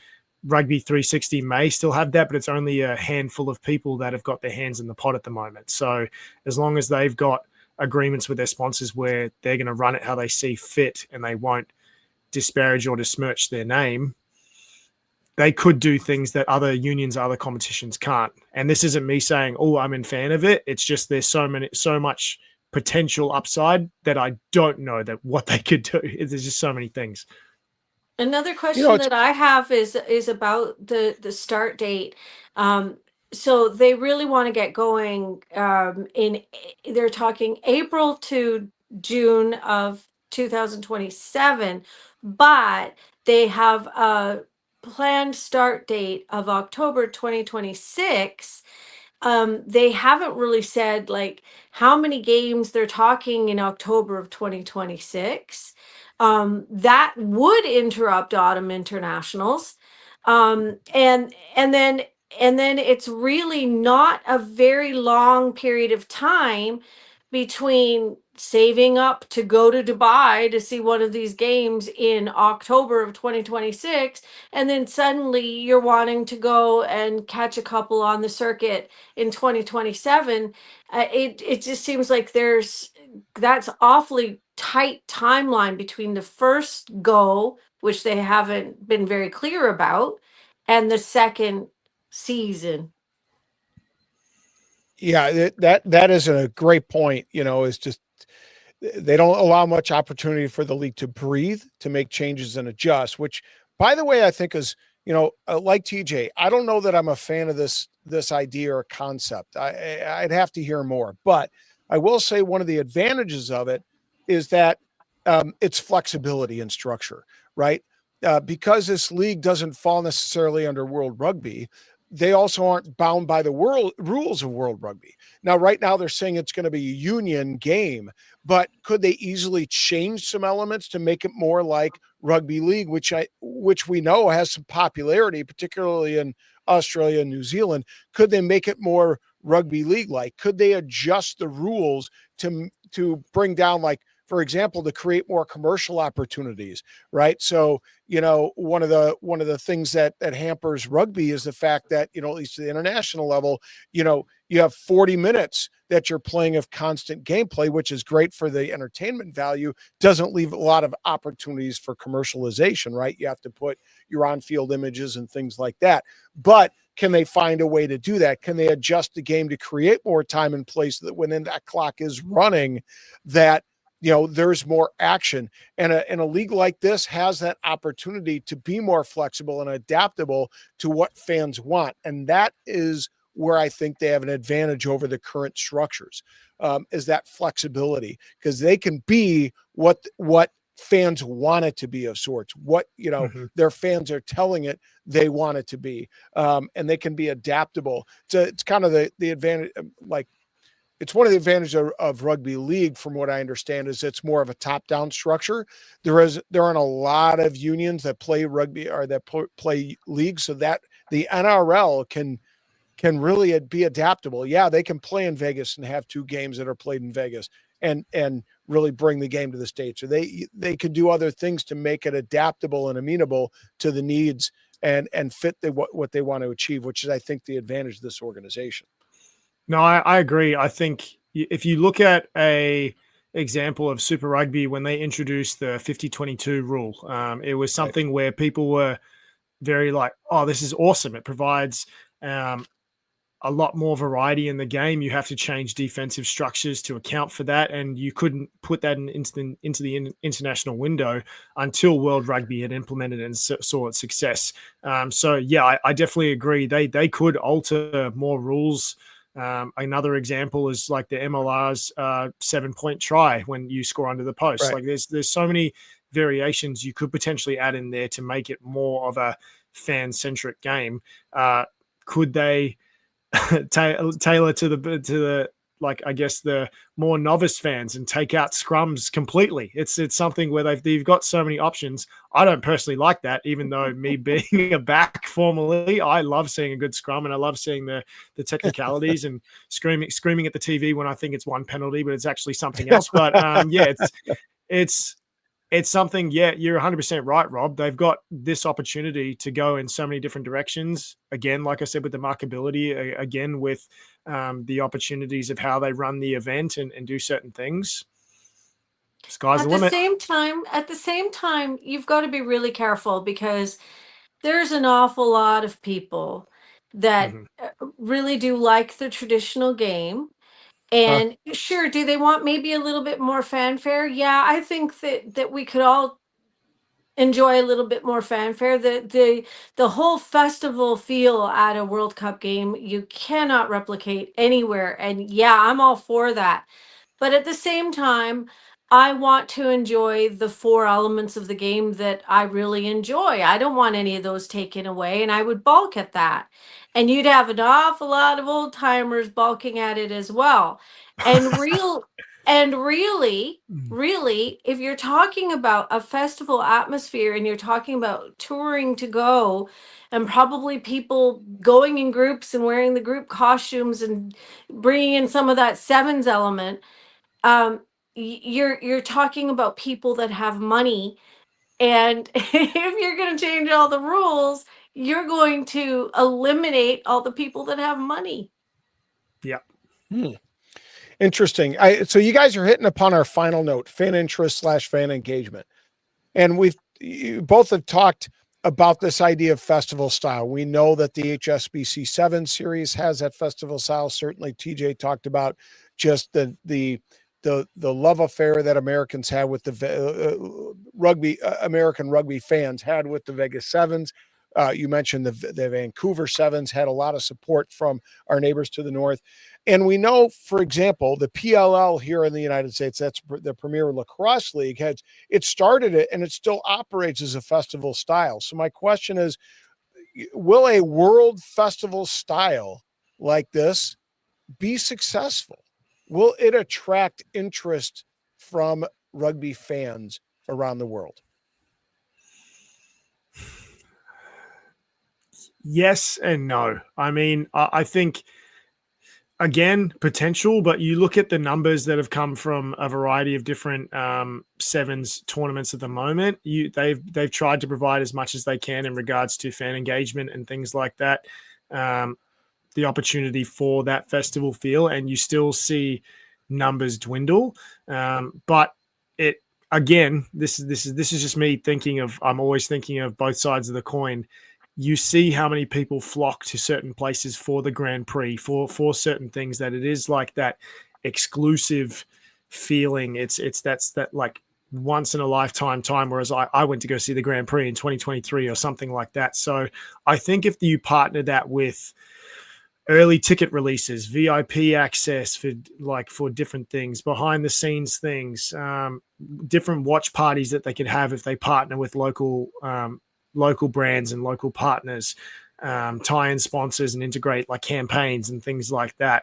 Rugby 360 may still have that, but it's only a handful of people that have got their hands in the pot at the moment. So as long as they've got agreements with their sponsors where they're going to run it how they see fit and they won't disparage or besmirch their name, they could do things that other unions, other competitions can't. And this isn't me saying, oh, I'm in fan of it. It's just there's so much potential upside that I don't know that what they could do. There's just so many things. Another question that I have is about the start date. So they really want to get going they're talking April to June of 2027, but they have a planned start date of October 2026. They haven't really said like how many games they're talking in October of 2026. That would interrupt autumn internationals. And then it's really not a very long period of time between saving up to go to Dubai to see one of these games in October of 2026, and then suddenly you're wanting to go and catch a couple on the circuit in 2027. It just seems like that's awfully tight timeline between the first go, which they haven't been very clear about, and the second season. Yeah, that is a great point. Is just they don't allow much opportunity for the league to breathe, to make changes and adjust, which, by the way, I think is, like TJ, I don't know that I'm a fan of this idea or concept. I'd have to hear more, but I will say one of the advantages of it is that it's flexibility and structure, right? Because this league doesn't fall necessarily under World Rugby, they also aren't bound by the rules of World Rugby. Now, right now, they're saying it's going to be a union game, but could they easily change some elements to make it more like rugby league, which we know has some popularity, particularly in Australia and New Zealand? Could they make it more rugby league like? Could they adjust the rules to bring down, like, for example, to create more commercial opportunities, right? So, one of the things that hampers rugby is the fact that, at least at the international level, you have 40 minutes that you're playing of constant gameplay, which is great for the entertainment value, doesn't leave a lot of opportunities for commercialization, right? You have to put your on-field images and things like that. But can they find a way to do that? Can they adjust the game to create more time and place so that when that clock is running, that there's more action? And a league like this has that opportunity to be more flexible and adaptable to what fans want. And that is where I think they have an advantage over the current structures, is that flexibility, because they can be what fans want it to be, of sorts, what their fans are telling it they want it to be, and they can be adaptable. It's kind of the advantage, like, it's one of the advantages of rugby league, from what I understand, is it's more of a top-down structure. There aren't a lot of unions that play rugby or that play leagues, so that the NRL can really be adaptable. Yeah, they can play in Vegas and have 2 games that are played in Vegas and really bring the game to the States. Or they could do other things to make it adaptable and amenable to the needs and fit what they want to achieve, which is, I think, the advantage of this organization. No, I agree. I think if you look at a example of Super Rugby when they introduced the 50-22 rule, it was something where people were very like, oh, this is awesome. It provides a lot more variety in the game. You have to change defensive structures to account for that, and you couldn't put that into the international window until World Rugby had implemented it and saw its success. So yeah, I definitely agree. They could alter more rules. Another example is like the MLR's 7-point try when you score under the post. Right. Like there's so many variations you could potentially add in there to make it more of a fan-centric game. Could they tailor to the like, I guess, the more novice fans and take out scrums completely? It's something where they've got so many options. I don't personally like that, even though me being a back formerly, I love seeing a good scrum and I love seeing the technicalities and screaming at the TV when I think it's one penalty, but it's actually something else. But yeah, it's something, yeah, you're 100% right, Rob. They've got this opportunity to go in so many different directions. Again, like I said, with the marketability, again, with the opportunities of how they run the event and do certain things. Sky's the limit. At the same time, you've got to be really careful because there's an awful lot of people that really do like the traditional game. And sure, do they want maybe a little bit more fanfare? Yeah, I think that we could all enjoy a little bit more fanfare. The whole festival feel at a World Cup game, you cannot replicate anywhere. And yeah, I'm all for that. But at the same time, I want to enjoy the four elements of the game that I really enjoy. I don't want any of those taken away, and I would balk at that. And you'd have an awful lot of old timers balking at it as well. And really, if you're talking about a festival atmosphere and you're talking about touring to go and probably people going in groups and wearing the group costumes and bringing in some of that sevens element, you're talking about people that have money, and if you're going to change all the rules, you're going to eliminate all the people that have money. Yeah. Interesting. So you guys are hitting upon our final note: fan interest / fan engagement, and you both have talked about this idea of festival style. We know that the HSBC 7 series has that festival style. Certainly, TJ talked about just the love affair that Americans had with the American rugby fans had with the Vegas Sevens. You mentioned the Vancouver Sevens had a lot of support from our neighbors to the north. And we know, for example, the PLL here in the United States, that's the Premier Lacrosse League, it started it and it still operates as a festival style. So my question is, will a world festival style like this be successful? Will it attract interest from rugby fans around the world? Yes and no. I mean, I think, again, potential, but you look at the numbers that have come from a variety of different sevens tournaments at the moment. They've tried to provide as much as they can in regards to fan engagement and things like that. The opportunity for that festival feel, and you still see numbers dwindle. But it, again, this is just me thinking of. I'm always thinking of both sides of the coin. You see how many people flock to certain places for the Grand Prix, for certain things, that it is like that exclusive feeling. It's that like once in a lifetime time, whereas I went to go see the Grand Prix in 2023 or something like that. So I think if you partner that with early ticket releases, VIP access for different things, behind the scenes things, different watch parties that they could have if they partner with local brands and local partners, tie-in sponsors and integrate like campaigns and things like that.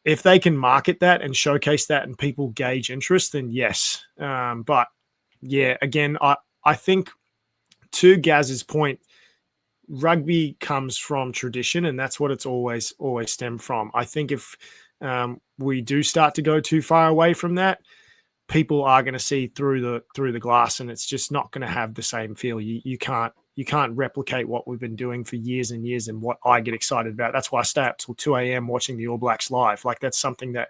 If they can market that and showcase that and people gauge interest, then yes. But yeah, again, I think, to Gaz's point, rugby comes from tradition, and that's what it's always stemmed from. I think if we do start to go too far away from that, people are going to see through the glass, and it's just not going to have the same feel. You can't you can't replicate what we've been doing for years and years and what I get excited about. That's why I stay up till 2 a.m. watching the All Blacks live. Like, that's something that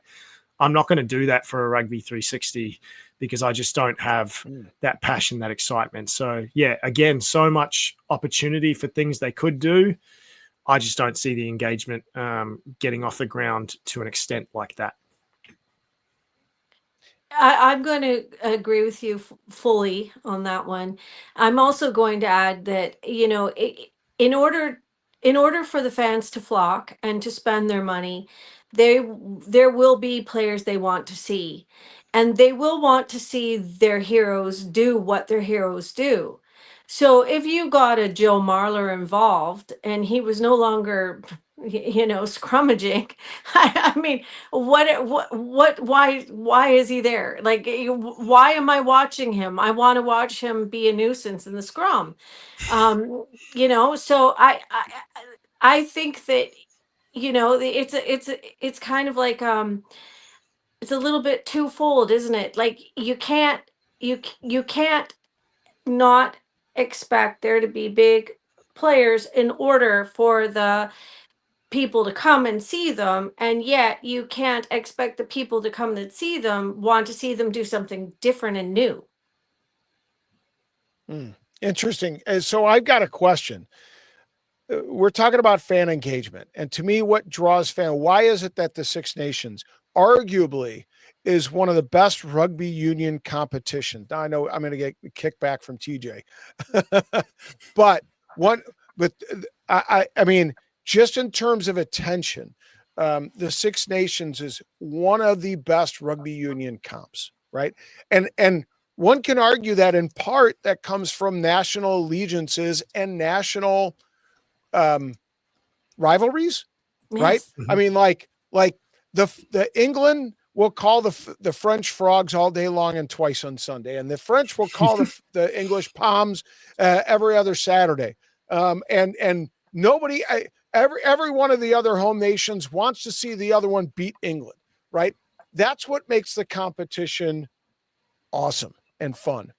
I'm not going to do that for a Rugby 360 because I just don't have that passion, that excitement. So yeah, again, so much opportunity for things they could do. I just don't see the engagement getting off the ground to an extent like that. I'm going to agree with you fully on that one. I'm also going to add that, you know, in order for the fans to flock and to spend their money, there will be players they want to see, and they will want to see their heroes do what their heroes do. So if you got a Joe Marler involved and he was no longer, you know, scrummaging, I mean, why is he there? Like, why am I watching him? I want to watch him be a nuisance in the scrum. You know, so I think that, you know, it's kind of like, it's a little bit twofold, isn't it? Like, you can't not expect there to be big players in order for the people to come and see them, and yet you can't expect the people to come and see them want to see them do something different and new. Interesting. So I've got a question. We're talking about fan engagement, and to me, what draws why is it that the Six Nations arguably is one of the best rugby union competitions? Now, I know I'm going to get kickback from TJ, but I mean, just in terms of attention, the Six Nations is one of the best rugby union comps, right? And one can argue that in part that comes from national allegiances and national rivalries, right? Yes. I mean, like the England will call the French frogs all day long and twice on Sunday, and the French will call the English palms every other Saturday. And nobody, every one of the other home nations wants to see the other one beat England, right? That's what makes the competition awesome and fun.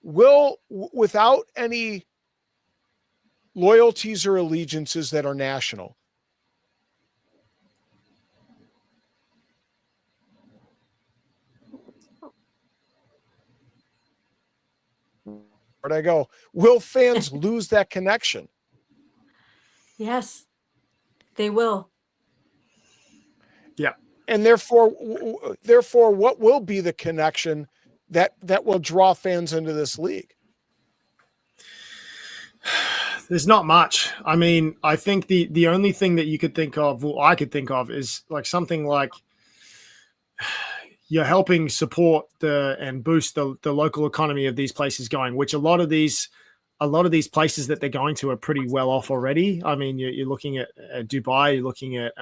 Without any loyalties or allegiances that are national, where'd I go? Will fans lose that connection? Yes, they will. Yeah. And therefore, what will be the connection that will draw fans into this league? There's not much. I mean, I think the only thing that you could think of, well, I could think of, is like something like you're helping support and boost the local economy of these places going, which a lot of these places that they're going to are pretty well off already. I mean, you're looking at Dubai, you're looking at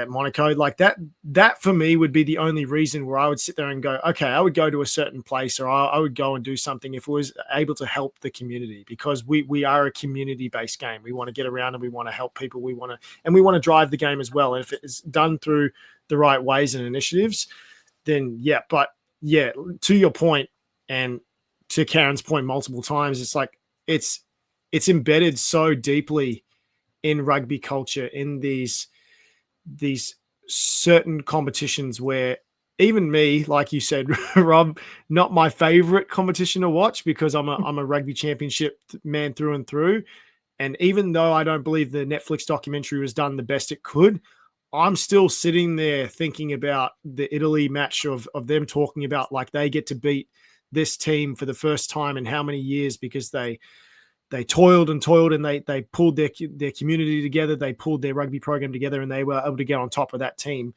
Monaco, like that for me would be the only reason where I would sit there and go, okay, I would go to a certain place, or I would go and do something if it was able to help the community, because we are a community-based game. We want to get around and we want to help people. We want to drive the game as well. And if it is done through the right ways and initiatives, then yeah. But yeah, to your point and to Karen's point multiple times, it's like it's embedded so deeply in rugby culture, in these certain competitions where even me, like you said, Rob, not my favorite competition to watch because I'm a rugby championship man through and through. And even though I don't believe the Netflix documentary was done the best it could, I'm still sitting there thinking about the Italy match of them talking about like they get to beat this team for the first time in how many years because they toiled and they pulled their community together. They pulled their rugby program together and they were able to get on top of that team.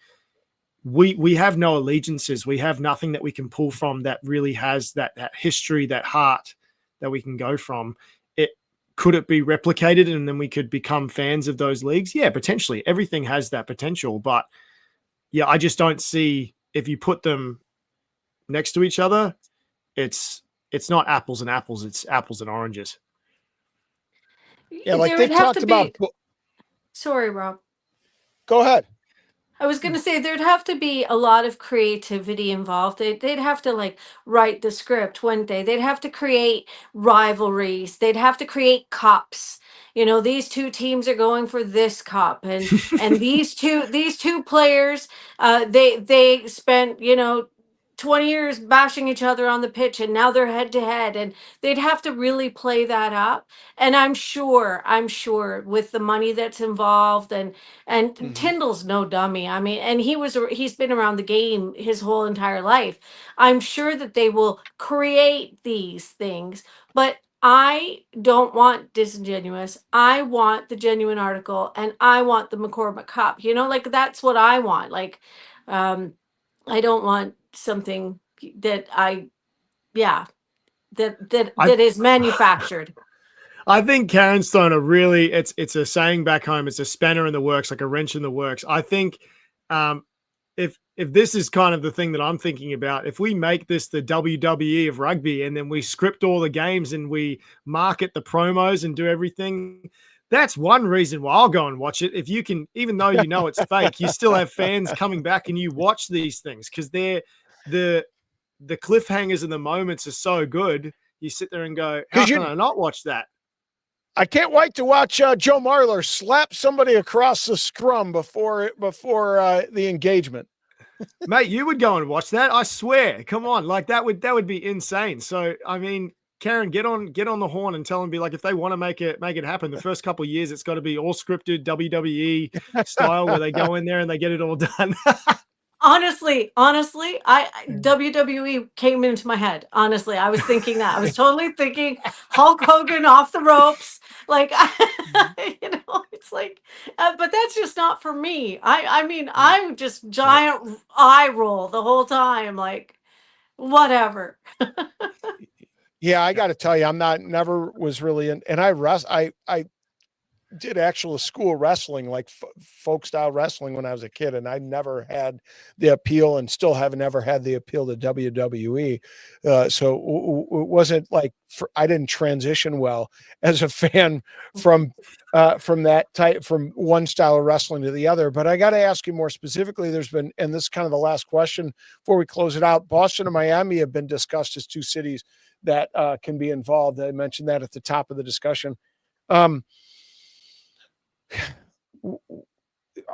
We have no allegiances. We have nothing that we can pull from that really has that history, that heart that we can go from. Could it be replicated and then we could become fans of those leagues? Yeah, potentially. Everything has that potential. But yeah, I just don't see, if you put them next to each other, it's not apples and apples. It's apples and oranges. Yeah, like There they've would have talked to about. be. Sorry, Rob. Go ahead. I was going to say there'd have to be a lot of creativity involved. They'd have to like write the script, wouldn't they? They'd have to create rivalries. They'd have to create cups. You know, these two teams are going for this cup, and these two players, they spent, 20 years bashing each other on the pitch, and now they're head to head, and they'd have to really play that up. And I'm sure with the money that's involved, and Mhm. Tyndall's no dummy. I mean, and he's been around the game his whole entire life. I'm sure that they will create these things, but I don't want disingenuous. I want the genuine article, and I want the McCormick Cup. Like that's what I want. Like, um, I don't want something that yeah, I that is manufactured. I think Karen's thrown a really it's a saying back home. It's a spanner in the works, like a wrench in the works. I think um, if this is kind of the thing that I'm thinking about, if we make this the WWE of rugby and then we script all the games and we market the promos and do everything, that's one reason why I'll go and watch it. If you can, even though you know it's fake, you still have fans coming back and you watch these things because the the cliffhangers and the moments are so good. You sit there and go, how Because can I not watch that? I can't wait to watch Joe Marler slap somebody across the scrum before the engagement. Mate, you would go and watch that. I swear. Come on. Like that would be insane. So I mean, Karen, get on the horn and tell them, be like, if they want to make it happen, the first couple of years it's got to be all scripted WWE style where they go in there and they get it all done. Honestly, WWE came into my head. Honestly, I was thinking that. I was totally thinking Hulk Hogan off the ropes. Like, it's like, but that's just not for me. I mean, I would just giant eye roll the whole time. Like, whatever. Yeah, I got to tell you, never was really in, and I did actual school wrestling, like folk style wrestling when I was a kid, and I never had the appeal, and still have never had the appeal to WWE. So it wasn't like I didn't transition well as a fan from that type, from one style of wrestling to the other. But I got to ask you more specifically. There's been, and this is kind of the last question before we close it out. Boston and Miami have been discussed as two cities that can be involved. I mentioned that at the top of the discussion.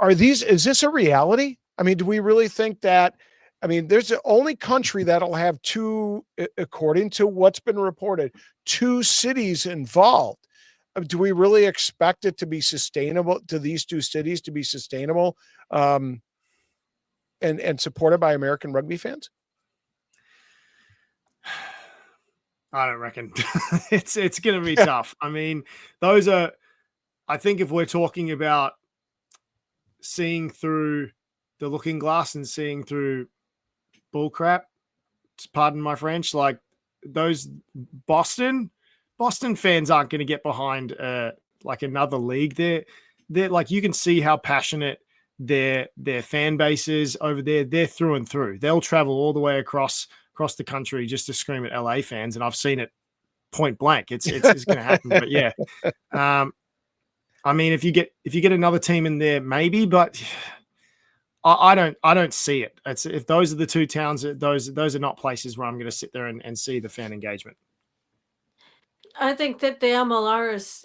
Is this a reality? I mean, do we really think that? I mean, there's the only country that'll have two, according to what's been reported, two cities involved. Do we really expect it to be sustainable, to these two cities to be sustainable, and supported by American rugby fans? I don't reckon. It's going to be tough. I mean, those are, I think if we're talking about seeing through the looking glass and seeing through bullcrap, pardon my French, like those Boston fans aren't going to get behind like another league. They're like, you can see how passionate their fan base is over there. They're through and through. They'll travel all the way across the country just to scream at LA fans, and I've seen it point blank. It's going to happen. But yeah, I mean, if you get another team in there, maybe, but I don't see it. If those are the two towns, those are not places where I'm going to sit there and see the fan engagement. I think that the MLR is,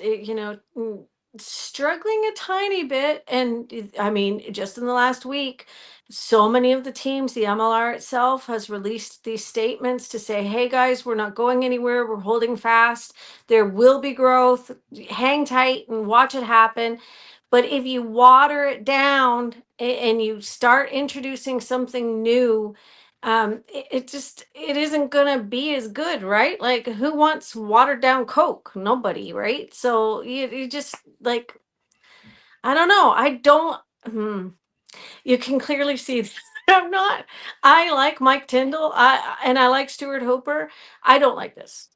struggling a tiny bit. And I mean, just in the last week, so many of the teams, the MLR itself has released these statements to say, hey guys, we're not going anywhere. We're holding fast. There will be growth. Hang tight and watch it happen. But if you water it down and you start introducing something new, it isn't gonna be as good, right? Like, who wants watered down Coke? Nobody, right? So you just like, I don't know. I don't. You can clearly see I'm not. I like Mike Tyndall. And I like Stuart Hooper. I don't like this.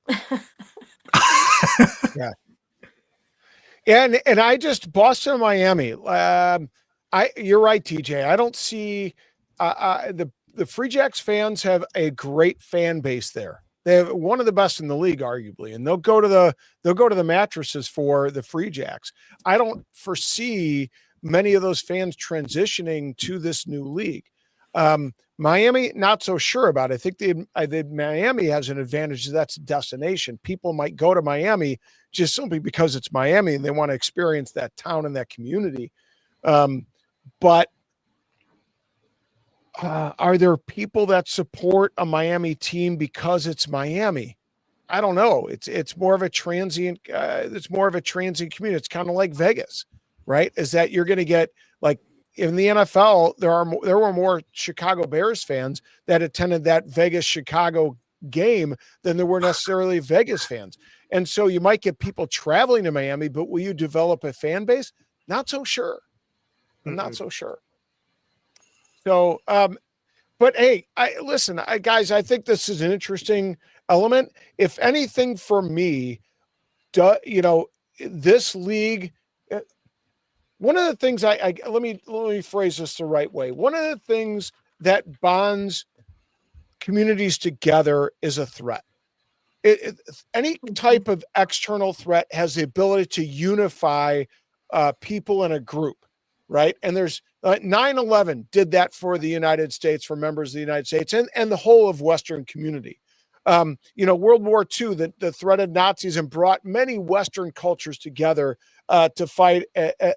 Yeah. And I just, Boston and Miami. You're right, TJ. I don't see the Free Jacks fans have a great fan base there. They have one of the best in the league, arguably, and they'll go to the mattresses for the Free Jacks. I don't foresee many of those fans transitioning to this new league. Miami, not so sure about it. I think Miami has an advantage. That's a destination. People might go to Miami just simply because it's Miami and they want to experience that town and that community. But are there people that support a Miami team because it's Miami? I don't know. It's more of a transient. It's more of a transient community. It's kind of like Vegas, right? Is that you're going to get, like, in the NFL, there were more Chicago Bears fans that attended that Vegas Chicago game than there were necessarily Vegas fans. And so you might get people traveling to Miami, but will you develop a fan base? Not so sure. I'm not so sure. So, but hey, guys, I think this is an interesting element. If anything, for me, this league, one of the things let me phrase this the right way. One of the things that bonds communities together is a threat. Any type of external threat has the ability to unify people in a group, right? And there's 9/11 did that for the United States, for members of the United States and the whole of Western community. World War II, the threat of Nazism brought many Western cultures together to fight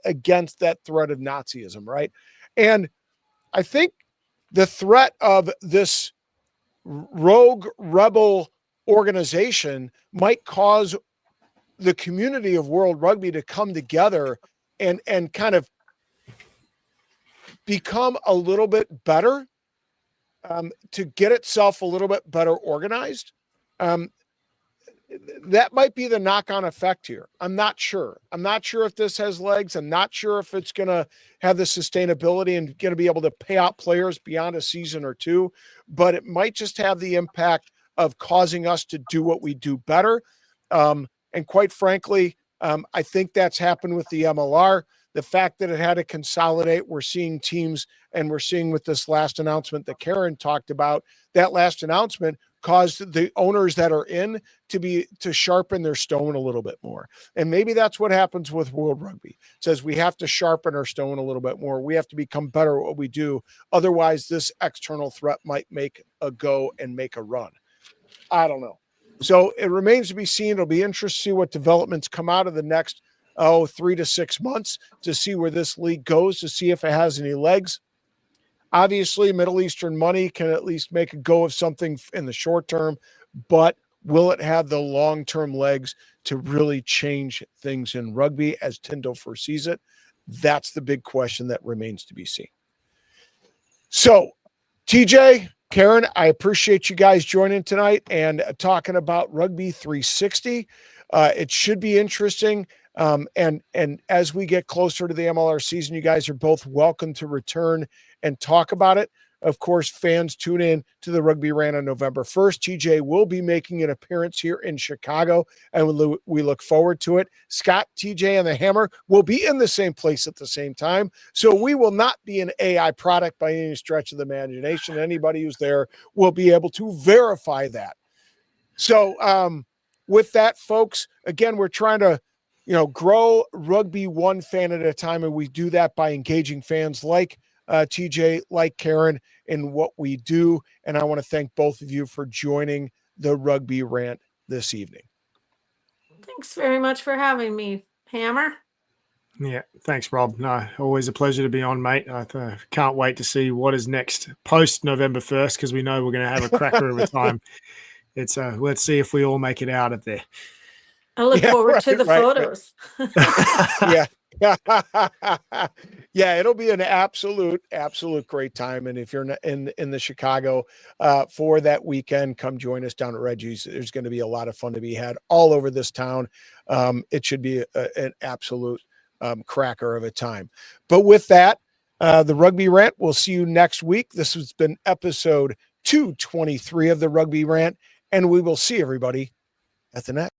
against that threat of Nazism, right? And I think the threat of this rogue rebel organization might cause the community of World Rugby to come together and kind of become a little bit better, to get itself a little bit better organized. That might be the knock-on effect here. I'm not sure. I'm not sure if this has legs. I'm not sure if it's going to have the sustainability and going to be able to pay out players beyond a season or two, but it might just have the impact of causing us to do what we do better. And quite frankly, I think that's happened with the MLR. The fact that it had to consolidate, we're seeing teams, and we're seeing with this last announcement that Karen talked about, that last announcement caused the owners that are in to sharpen their stone a little bit more. And maybe that's what happens with World Rugby. It says we have to sharpen our stone a little bit more. We have to become better at what we do. Otherwise, this external threat might make a go and make a run. I don't know. So it remains to be seen. It'll be interesting to see what developments come out of the next 3 to 6 months to see where this league goes, to see if it has any legs. Obviously, Middle Eastern money can at least make a go of something in the short term, but will it have the long-term legs to really change things in rugby as Tyndall foresees it? That's the big question that remains to be seen. So, TJ, Karen, I appreciate you guys joining tonight and talking about Rugby 360. It should be interesting. And as we get closer to the MLR season, you guys are both welcome to return and talk about it. Of course, fans tune in to the Rugby Rant on November 1st. TJ will be making an appearance here in Chicago, and we look forward to it. Scott, TJ, and the Hammer will be in the same place at the same time. So we will not be an AI product by any stretch of the imagination. Anybody who's there will be able to verify that. So with that, folks, again, we're trying to grow rugby one fan at a time, and we do that by engaging fans like TJ, like Karen, in what we do. And I want to thank both of you for joining the Rugby Rant this evening. Thanks very much for having me, Hammer. Yeah, thanks, Rob. No, always a pleasure to be on, mate. I can't wait to see what is next post November 1st, because we know we're going to have a cracker of a time. It's let's see if we all make it out of there. I look forward to the photos. Yeah. Yeah, it'll be an absolute great time. And if you're in the Chicago for that weekend, come join us down at Reggies. There's going to be a lot of fun to be had all over this town. It should be an absolute cracker of a time. But with that, the Rugby Rant, we'll see you next week. This has been episode 223 of the Rugby Rant, and we will see everybody at the next.